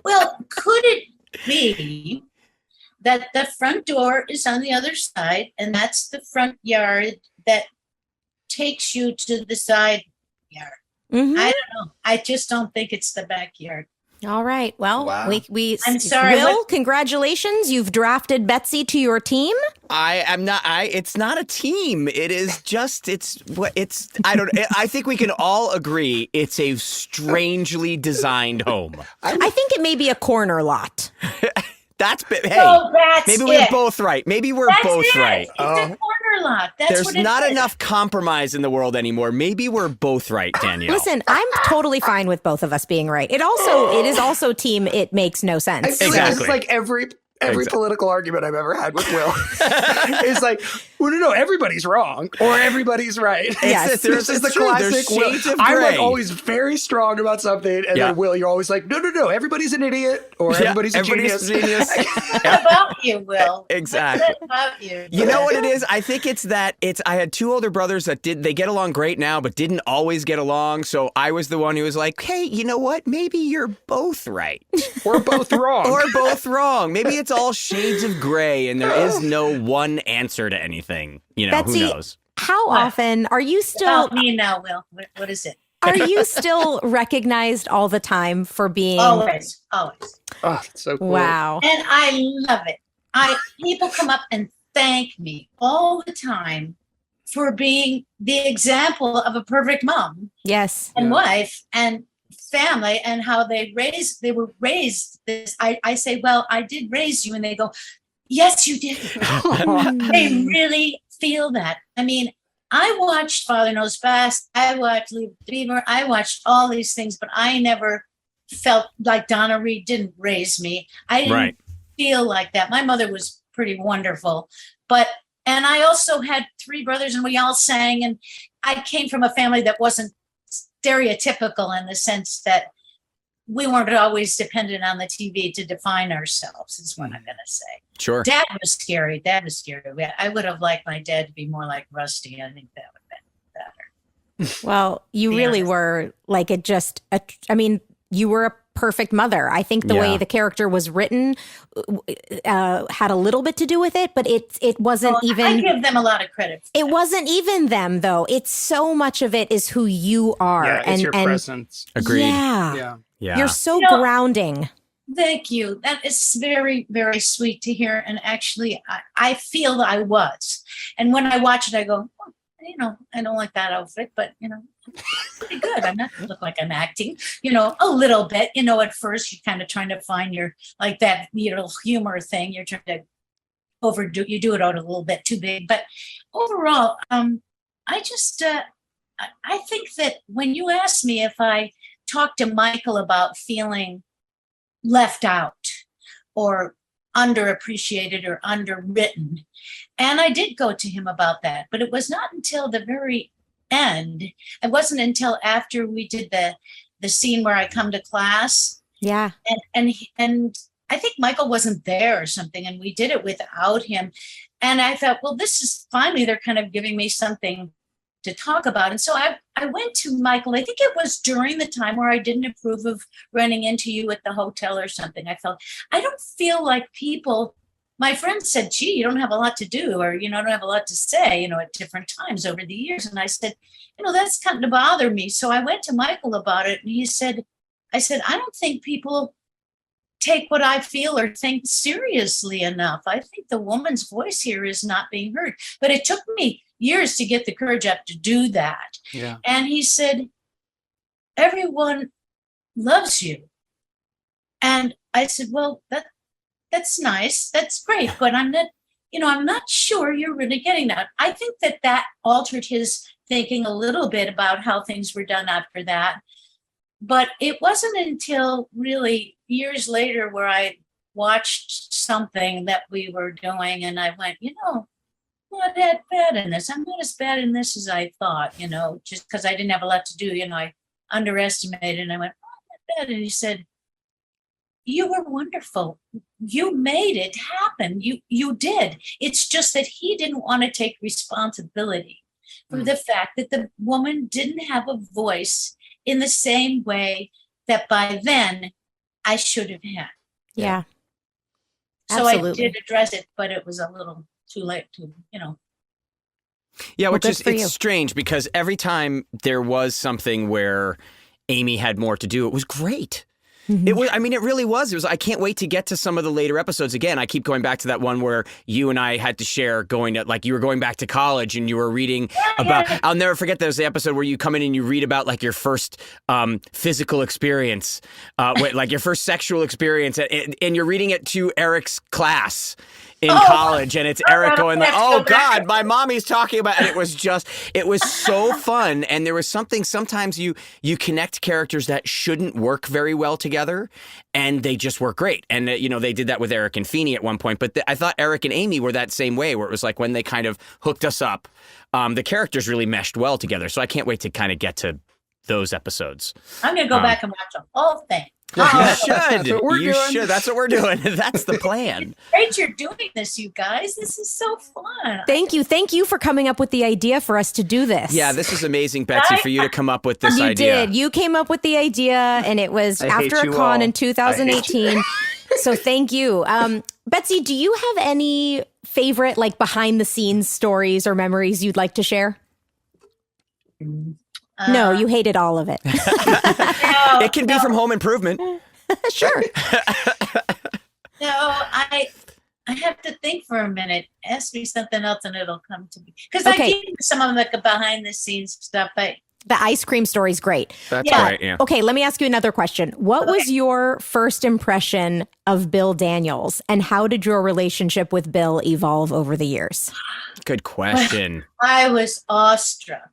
Well, could it be that the front door is on the other side and that's the front yard that takes you to the side yard? Mhm. I don't know. I just don't think it's the backyard. All right. Well, Wow. we I'm sorry, Will, congratulations. You've drafted Betsy to your team. It's not a team. It is just, I think we can all agree it's a strangely designed home. I think it may be a corner lot. Hey, So that's maybe it. we're both right. Maybe we're That's both it. right. It's a corner lot. That's There's what it not is. enough compromise in the world anymore. Maybe we're both right, Danielle. Listen, I'm totally fine with both of us being right. It is also team. It makes no I sense. feel like this is Exactly. like every political argument I've ever had with Will. It's like, well, no, everybody's wrong or everybody's right. Yes. This is the classic Will. shades of I'm like gray. always very strong about something, and Yeah. then Will, you're always like, no, everybody's an idiot or everybody's a genius. What about you, Will? Exactly. What about you? You know what it is? I think it's that I had two older brothers that they get along great now, but didn't always get along. So I was the one who was like, hey, you know what? Maybe you're both right. We're both wrong. Or both wrong. Maybe it's all shades of gray and there is no one answer to anything. Betsy, who knows? How often are you still Tell me now, Will. What is it? are you still recognized all the time for being? Always. Oh, that's so cool. Wow. And I love it. People come up and thank me all the time for being the example of a perfect mom Yes. and wife and family and how they were raised this. I say, well, I did raise you. And they go, yes, you did. They really feel that. I mean, I watched Father Knows Best. I watched Leave the Beaver. I watched all these things, but I never felt like Donna Reed didn't raise me. I didn't feel like that. My mother was pretty wonderful, and I also had three brothers and we all sang, and I came from a family that wasn't stereotypical in the sense that we weren't always dependent on the TV to define ourselves, is what I'm going to say. Sure. Dad was scary. I would have liked my dad to be more like Rusty. I think that would have been better. Well, you Be really honest. were like it just, I mean, you were a perfect mother. I think the way the character was written had a little bit to do with it, but it wasn't I even. give them a lot of credit. For It that. wasn't even them, though. It's so much of it is who you are. Yeah, it's your presence. Agreed. Yeah. Yeah. You're so grounding. Thank you. That is very, very sweet to hear. And actually, I feel that I was. And when I watch it, I go, oh, I don't like that outfit, but, pretty good. I'm not look like I'm acting, a little bit. At first, you're kind of trying to find your, like that, humor thing. You're trying to you do it out a little bit too big. But overall, I just, I think that when you asked me if I talked to Michael about feeling left out or underappreciated or underwritten. And I did go to him about that, but it was not until the very end. It wasn't until after we did the scene where I come to class. Yeah. And I think Michael wasn't there or something, and we did it without him. And I thought, well, this is finally, they're kind of giving me something to talk about. And so I went to Michael. I think it was during the time where I didn't approve of running into you at the hotel or something. I felt, I don't feel like people, my friends said, gee, you don't have a lot to do, or, don't have a lot to say, at different times over the years. And I said, that's kind of bother me. So I went to Michael about it, and I said, I don't think people take what I feel or think seriously enough. I think the woman's voice here is not being heard. But it took me years to get the courage up to do that. Yeah. And he said, everyone loves you. And I said, well, that's nice. That's great. But I'm not sure you're really getting that. I think that altered his thinking a little bit about how things were done after that. But it wasn't until really years later where I watched something that we were doing and I went, I'm not that bad in this. I'm not as bad in this as I thought, just because I didn't have a lot to do. I underestimated and I went, oh, I'm not bad. And he said, you were wonderful. You made it happen. You did. It's just that he didn't want to take responsibility for the fact that the woman didn't have a voice in the same way that by then I should have had. Yeah. So Absolutely. I did address it, but it was a little too late to. Yeah, which is, it's strange because every time there was something where Amy had more to do, it was great. Mm-hmm. It was. I mean, it really was. It was. I can't wait to get to some of the later episodes again. I keep going back to that one where you and I had to share you were going back to college and you were reading about. I'll never forget. There was the episode where you come in and you read about like your first physical experience, like your first sexual experience, and you're reading it to Eric's class in college, and it's Eric going like, "Oh God, my mommy's talking about," and it was so fun, and there was something. Sometimes you connect characters that shouldn't work very well together, and they just work great. And they did that with Eric and Feeney at one point, but I thought Eric and Amy were that same way, where it was like when they kind of hooked us up, the characters really meshed well together. So I can't wait to kind of get to those episodes. I'm gonna go back and watch the whole thing. You should. That's what we're doing. Should. That's what we're doing. That's the plan. Great, you're doing this, you guys. This is so fun. Thank you for coming up with the idea for us to do this. Yeah, this is amazing, Betsy, for you to come up with this idea. You did. You came up with the idea, and it was after a con in 2018. So thank you. Betsy, do you have any favorite behind the scenes stories or memories you'd like to share? No, you hated all of it. It can be from Home Improvement. Sure. No, I have to think for a minute. Ask me something else and it'll come to me. Because I gave some of the behind the scenes stuff. The ice cream story's great. That's right, yeah. Okay, let me ask you another question. What was your first impression of Bill Daniels, and how did your relationship with Bill evolve over the years? Good question. I was awestruck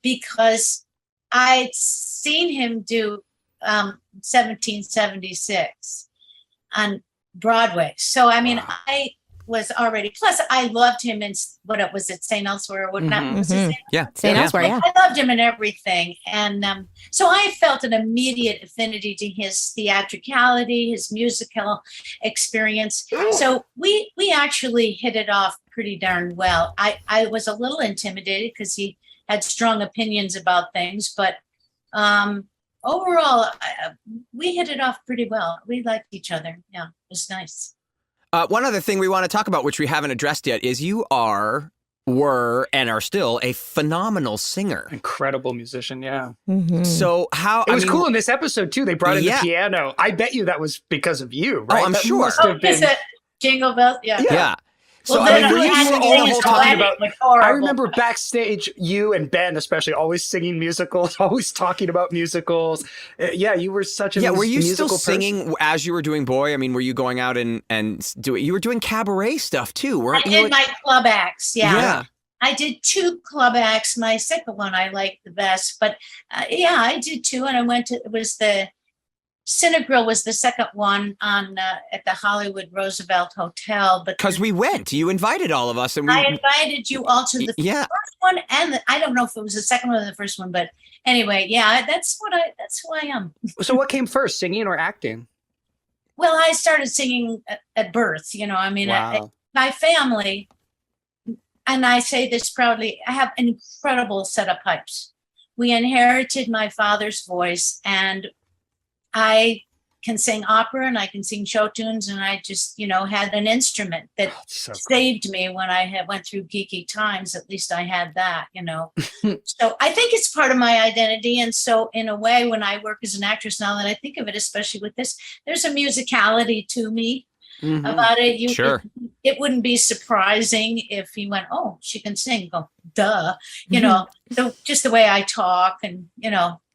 because I'd seen him do 1776 on Broadway. So, I mean, I was already, plus I loved him in, St. Elsewhere? Yeah. St. Elsewhere, yeah. I loved him in everything. And so I felt an immediate affinity to his theatricality, his musical experience. So we actually hit it off pretty darn well. I was a little intimidated because he had strong opinions about things, but overall, we hit it off pretty well. We liked each other. Yeah, it was nice. One other thing we want to talk about, which we haven't addressed yet, is you were, and are still a phenomenal singer. Incredible musician, yeah. Mm-hmm. So how... It was cool in this episode, too. They brought in the piano. I bet you that was because of you, right? Oh, I'm sure. Is it Jingle Bells? Yeah. So well, were you always talking about? I remember backstage, you and Ben especially always singing musicals, always talking about musicals. Yeah, you were such a were you musical still singing as you were doing Boy? I mean, were you going out and doing? You were doing cabaret stuff too, weren't you? I did my club acts. Yeah. I did 2 club acts. My second one I liked the best, but I did 2, and I went to. It was the Cinegrill was the second one on at the Hollywood Roosevelt Hotel, but because we went, you invited all of us, and I invited you all to the first one, and I don't know if it was the second one or the first one, but anyway, that's who I am. So, what came first, singing or acting? Well, I started singing at birth. I mean, my family, and I say this proudly, I have an incredible set of pipes. We inherited my father's voice, and I can sing opera and I can sing show tunes, and I just, had an instrument that saved me when I went through geeky times. At least I had that, So I think it's part of my identity. And so in a way, when I work as an actress, now that I think of it, especially with this, there's a musicality to me about it. Sure. It wouldn't be surprising if you went, oh, she can sing. Go, duh. So just the way I talk and,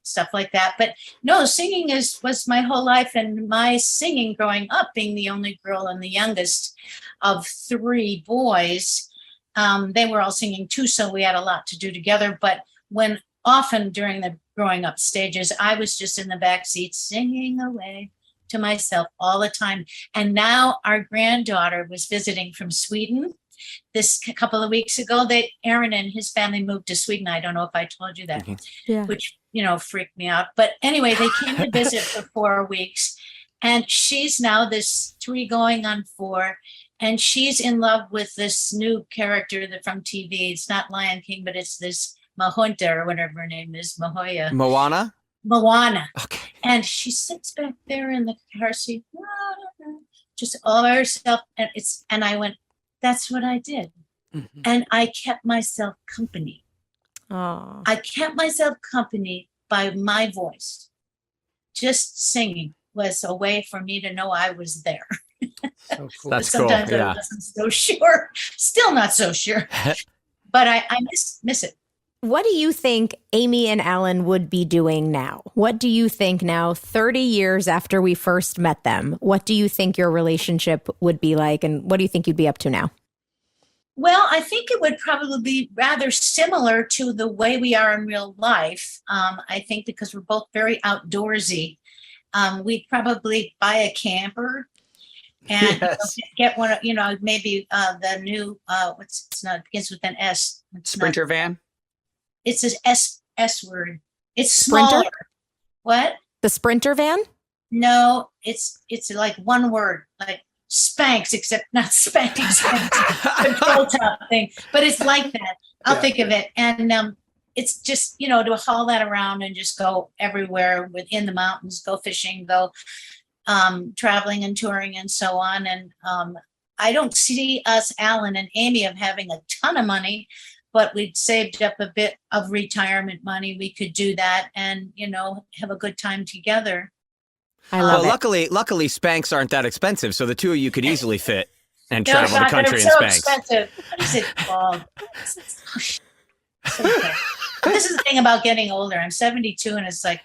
stuff like that. But no, singing was my whole life. And my singing growing up, being the only girl and the youngest of 3 boys, they were all singing too. So we had a lot to do together. But when often during the growing up stages, I was just in the back seat singing away to myself all the time. And now our granddaughter was visiting from Sweden this couple of weeks ago. Aaron and his family moved to Sweden. I don't know if I told you that, which, freaked me out. But anyway, they came to visit for 4 weeks, and she's now this 3 going on 4. And she's in love with this new character that from TV. It's not Lion King, but it's this Mahunta or whatever her name is, Moana. Okay. And she sits back there in the car seat, just all by herself. And I went, that's what I did. Mm-hmm. And I kept myself company. Oh. I kept myself company by my voice. Just singing was a way for me to know I was there. So cool. That's Sometimes cool. I wasn't so sure. Still not so sure. But I miss it. What do you think Amy and Alan would be doing now? What do you think now, 30 years after we first met them? What do you think your relationship would be like? And what do you think you'd be up to now? Well, I think it would probably be rather similar to the way we are in real life. I think because we're both very outdoorsy, we'd probably buy a camper and get one, maybe the new, begins with an S. Sprinter van? It's an S word. It's Sprinter? smaller. What? The Sprinter van? No, it's like one word, like Spanx, except not Spanx, control top thing. But it's like that. I'll think of it. And it's just, to haul that around and just go everywhere within the mountains, go fishing, go traveling and touring and so on. And I don't see us, Alan and Amy, of having a ton of money, but we'd saved up a bit of retirement money. We could do that and, have a good time together. I love it. Luckily, Spanx aren't that expensive, so the 2 of you could easily fit and travel the country in so Spanx. Expensive. What is it called? Okay. This is the thing about getting older. I'm 72, and it's like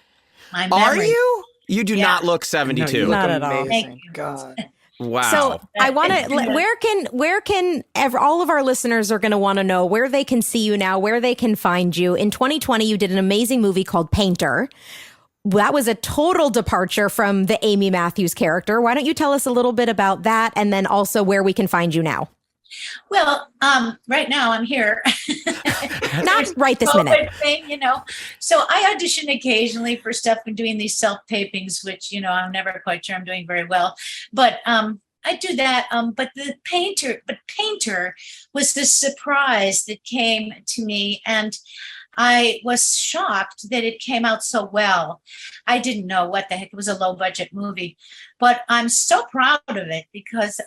my memory. Are you? You do not look 72. No, you look not at all. Thank you. God. Wow. So I want to, where can all of our listeners are going to want to know where they can see you now, where they can find you. In 2020, you did an amazing movie called Painter. That was a total departure from the Amy Matthews character. Why don't you tell us a little bit about that, and then also where we can find you now? Well, right now I'm here. Not right this minute. Thing, So I audition occasionally for stuff and doing these self-tapings, which, I'm never quite sure I'm doing very well. But I do that. But Painter was the surprise that came to me. And I was shocked that it came out so well. I didn't know what the heck. It was a low budget movie, but I'm so proud of it because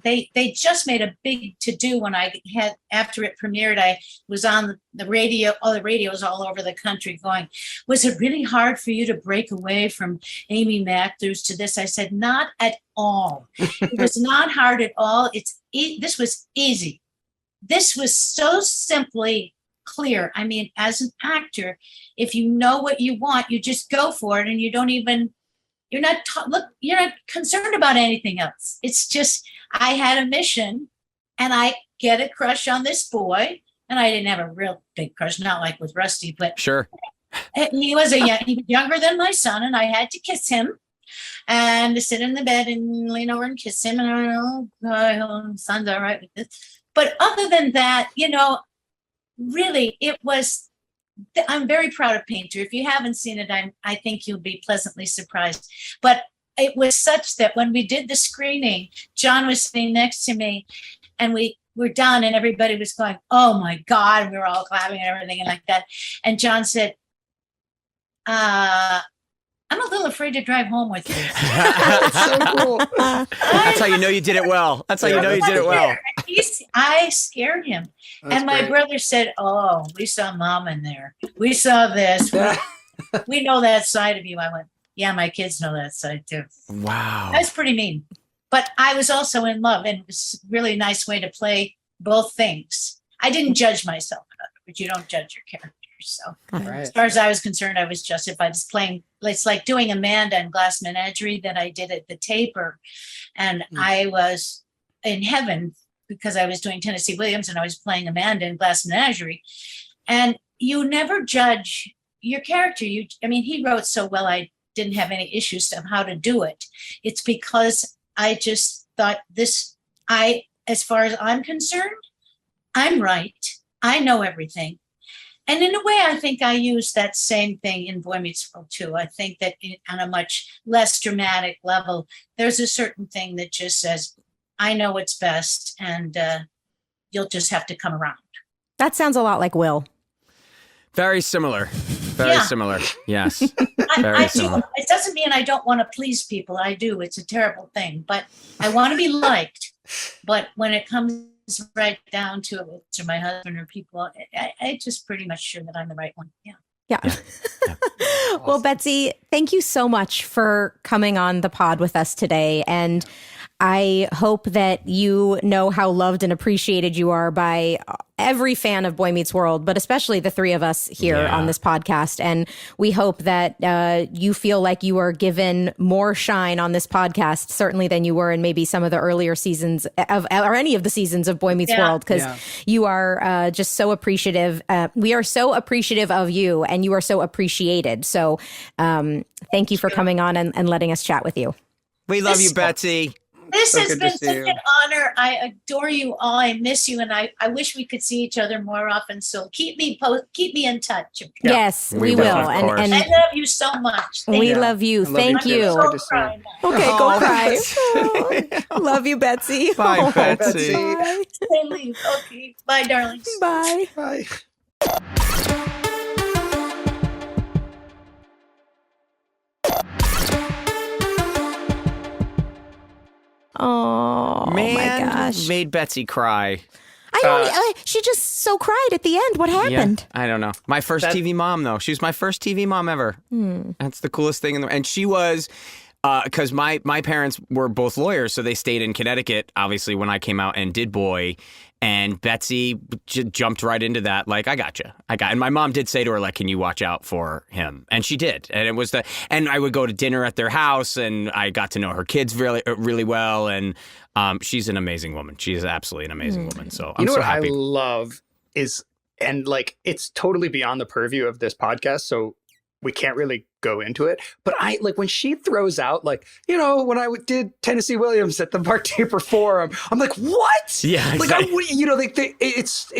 they just made a big to do when after it premiered. I was on the radio, all the radios all over the country going, was it really hard for you to break away from Amy Matthews to this? I said, not at all. It was not hard at all. This was easy. This was so simply clear. I mean, as an actor, if you know what you want, you just go for it, and you're not concerned about anything else. It's just, I had a mission, and I get a crush on this boy, and I didn't have a real big crush, not like with Rusty, but sure. He was younger than my son, and I had to kiss him and to sit in the bed and lean over and kiss him, and I don't know, son's all right with this. But other than that, really, I'm very proud of Painter. If you haven't seen it, I think you'll be pleasantly surprised. But it was such that when we did the screening, John was sitting next to me, and we were done, and everybody was going, oh my God, we were all clapping and everything and like that. And John said, I'm a little afraid to drive home with you. That's so cool. That's how you know you did it well. That's how you know you did it well. I scared him. That's and my great. brother said, "Oh, we saw Mom in there. We saw this. We know that side of you." I went, "Yeah, my kids know that side too." Wow. That's pretty mean. But I was also in love, and it was a really nice way to play both things. I didn't judge myself, but you don't judge your character. So Right. as far as I was concerned, I was justified as playing. It's like doing Amanda in Glass Menagerie that I did at the Taper. And I was in heaven because I was doing Tennessee Williams and I was playing Amanda in Glass Menagerie. And you never judge your character. He wrote so well, I didn't have any issues of how to do it. It's because I just thought as far as I'm concerned, I'm right. I know everything. And in a way, I think I use that same thing in Boy Meets World too. I think that on a much less dramatic level, there's a certain thing that just says, I know what's best, and you'll just have to come around. That sounds a lot like Will. Very similar. Very similar. Yes. Very similar. Do. It doesn't mean I don't want to please people. I do. It's a terrible thing. But I want to be liked. But when it comes right down to it, to my husband or people, I just pretty much sure that I'm the right one. Yeah. Well, Betsy, thank you so much for coming on the pod with us today. And I hope that you know how loved and appreciated you are by every fan of Boy Meets World, but especially the three of us here on this podcast. And we hope that you feel like you are given more shine on this podcast, certainly than you were in maybe some of the earlier seasons or any of the seasons of Boy Meets World, because you are just so appreciative. We are so appreciative of you, and you are so appreciated. So thank you for coming on and letting us chat with you. We love you, Betsy. This has been such an honor. I adore you all. I miss you, and I wish we could see each other more often. So keep me in touch. Okay? Yes, we will. And I love you so much. We love you. Thank you. So cry now. Okay, go cry. Love you, Betsy. Bye, Betsy. Bye. Stay leave. Okay. Bye, darlings. Bye. Bye. Oh, Man, my gosh. made Betsy cry. She just so cried at the end. What happened? Yeah, I don't know. My first TV mom, though. She was my first TV mom ever. That's the coolest thing in the world. And she was, because my parents were both lawyers, so they stayed in Connecticut, obviously, when I came out and did Boy. And Betsy jumped right into that. Like, I got you. And my mom did say to her, like, can you watch out for him? And she did. And it was and I would go to dinner at their house, and I got to know her kids really, really well. And she's an amazing woman. She is absolutely an amazing woman. So I'm so happy. What I love is, and like, it's totally beyond the purview of this podcast, so we can't really go into it. But I like when she throws out, like, when I did Tennessee Williams at the Mark Taper Forum, I'm like, what? Yeah, exactly. Like, it's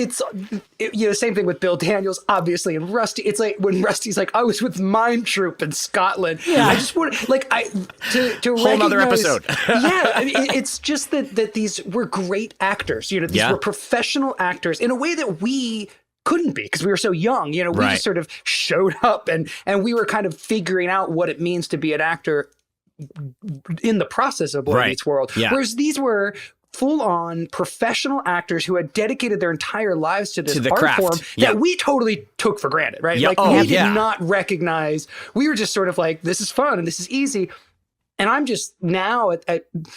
same thing with Bill Daniels, obviously, and Rusty. It's like when Rusty's like, I was with Mime Troupe in Scotland. Yeah. I just want to whole nother episode. It's just that these were great actors. These were professional actors in a way that we couldn't be because we were so young. We just sort of showed up and we were kind of figuring out what it means to be an actor in the process of Boy Meets World. Yeah. Whereas these were full-on professional actors who had dedicated their entire lives to this art form that we totally took for granted, right? Yep. We did not recognize. We were just sort of like, this is fun and this is easy. And I'm just now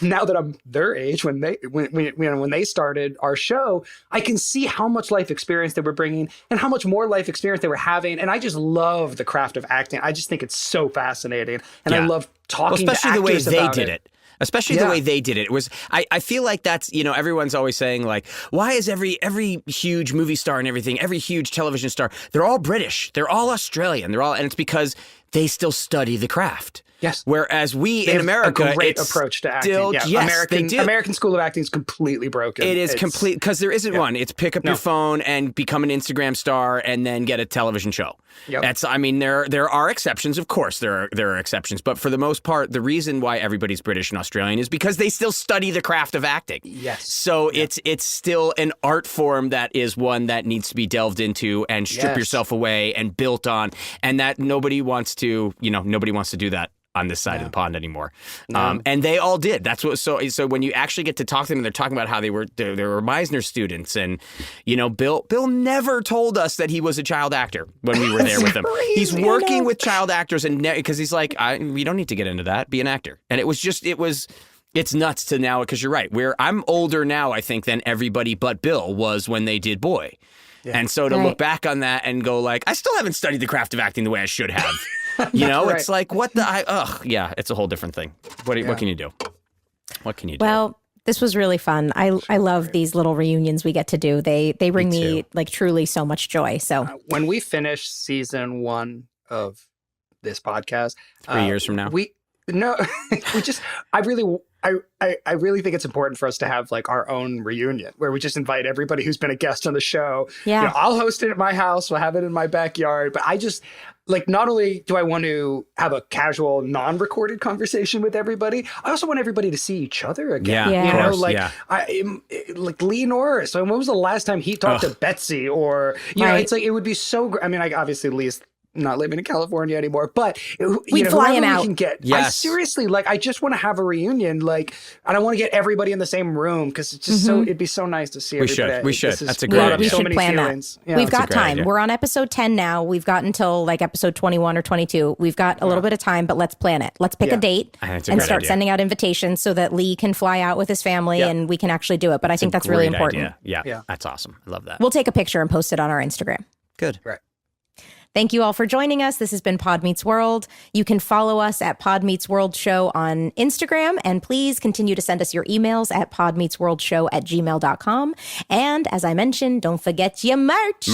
now that I'm their age, when they started our show, I can see how much life experience they were bringing and how much more life experience they were having. And I just love the craft of acting. I just think it's so fascinating, and I love talking to actors about it. Especially the way they did it. Especially the way they did it. It was. I feel like that's, everyone's always saying, like, why is every huge movie star and everything, every huge television star, they're all British, they're all Australian, and it's because they still study the craft. Yes. Whereas we in America, a great approach to acting. Still, yes, American School of Acting is completely broken. It is complete because there isn't one. It's pick up your phone and become an Instagram star and then get a television show. Yep. There are exceptions, of course. There are exceptions, but for the most part, the reason why everybody's British and Australian is because they still study the craft of acting. Yes. So it's still an art form that is one that needs to be delved into and strip yourself away and built on, and that nobody wants to do that on this side of the pond anymore. And they all did. That's what. So when you actually get to talk to them, they're talking about how they were Meisner students, and Bill never told us that he was a child actor when we were there with him. He's working with child actors, and because he's like, we don't need to get into that. Be an actor. And it's nuts to now, because you're right. I'm older now, I think, than everybody but Bill was when they did Boy. Yeah. And so to look back on that and go like, I still haven't studied the craft of acting the way I should have. It's like, it's a whole different thing. What can you do? What can you do? Well, this was really fun. I love these little reunions we get to do. They bring me like truly so much joy. So when we finish season 1 of this podcast, 3 years from now, I really think it's important for us to have like our own reunion where we just invite everybody who's been a guest on the show. Yeah. I'll host it at my house. We'll have it in my backyard. But I just not only do I want to have a casual, non-recorded conversation with everybody, I also want everybody to see each other again. Like Lee Norris. So when was the last time he talked to Betsy? Or it's like it would be so. I mean, obviously Lee's not living in California anymore, but we'd fly him out. Can get. Yes. I seriously, I just want to have a reunion, and I want to get everybody in the same room because it's just it'd be so nice to see everybody. We should. That's a great idea. We should plan that. Yeah. We've got time. Idea. We're on episode 10 now. We've got until episode 21 or 22. We've got a little bit of time, but let's plan it. Let's pick a date and start sending out invitations so that Lee can fly out with his family and we can actually do it. But I think that's really important. Yeah, that's awesome. I love that. We'll take a picture and post it on our Instagram. Good. Right. Thank you all for joining us. This has been Pod Meets World. You can follow us at Pod Meets World Show on Instagram, and please continue to send us your emails at podmeetsworldshow@gmail.com. And as I mentioned, don't forget your merch.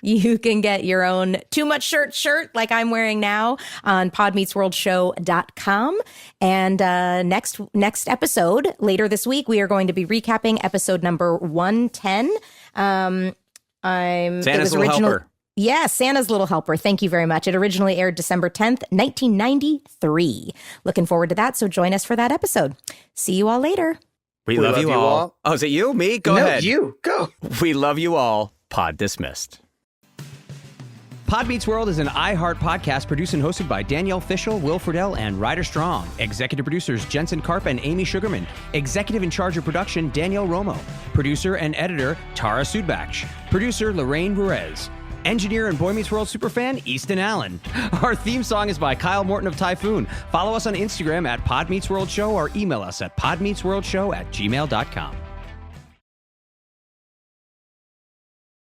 You can get your own Too Much shirt like I'm wearing now on podmeetsworldshow.com. And next episode, later this week, we are going to be recapping episode number 110. Santa's Little Helper. Yeah, Santa's Little Helper. Thank you very much. It originally aired December 10th, 1993. Looking forward to that, so join us for that episode. See you all later. We love you all. Oh, is it you? Me? Go ahead. No, you. Go. We love you all. Pod dismissed. Pod Meets World is an iHeart podcast produced and hosted by Danielle, Fishel, Will Friedle, and Ryder Strong. Executive producers Jensen Karp and Amy Sugarman. Executive in charge of production Danielle Romo. Producer and editor Tara Sudbach. Producer Lorraine Perez. Engineer and Boy Meets World superfan, Easton Allen. Our theme song is by Kyle Morton of Typhoon. Follow us on Instagram at Pod Meets World Show or email us at podmeetsworldshow@gmail.com.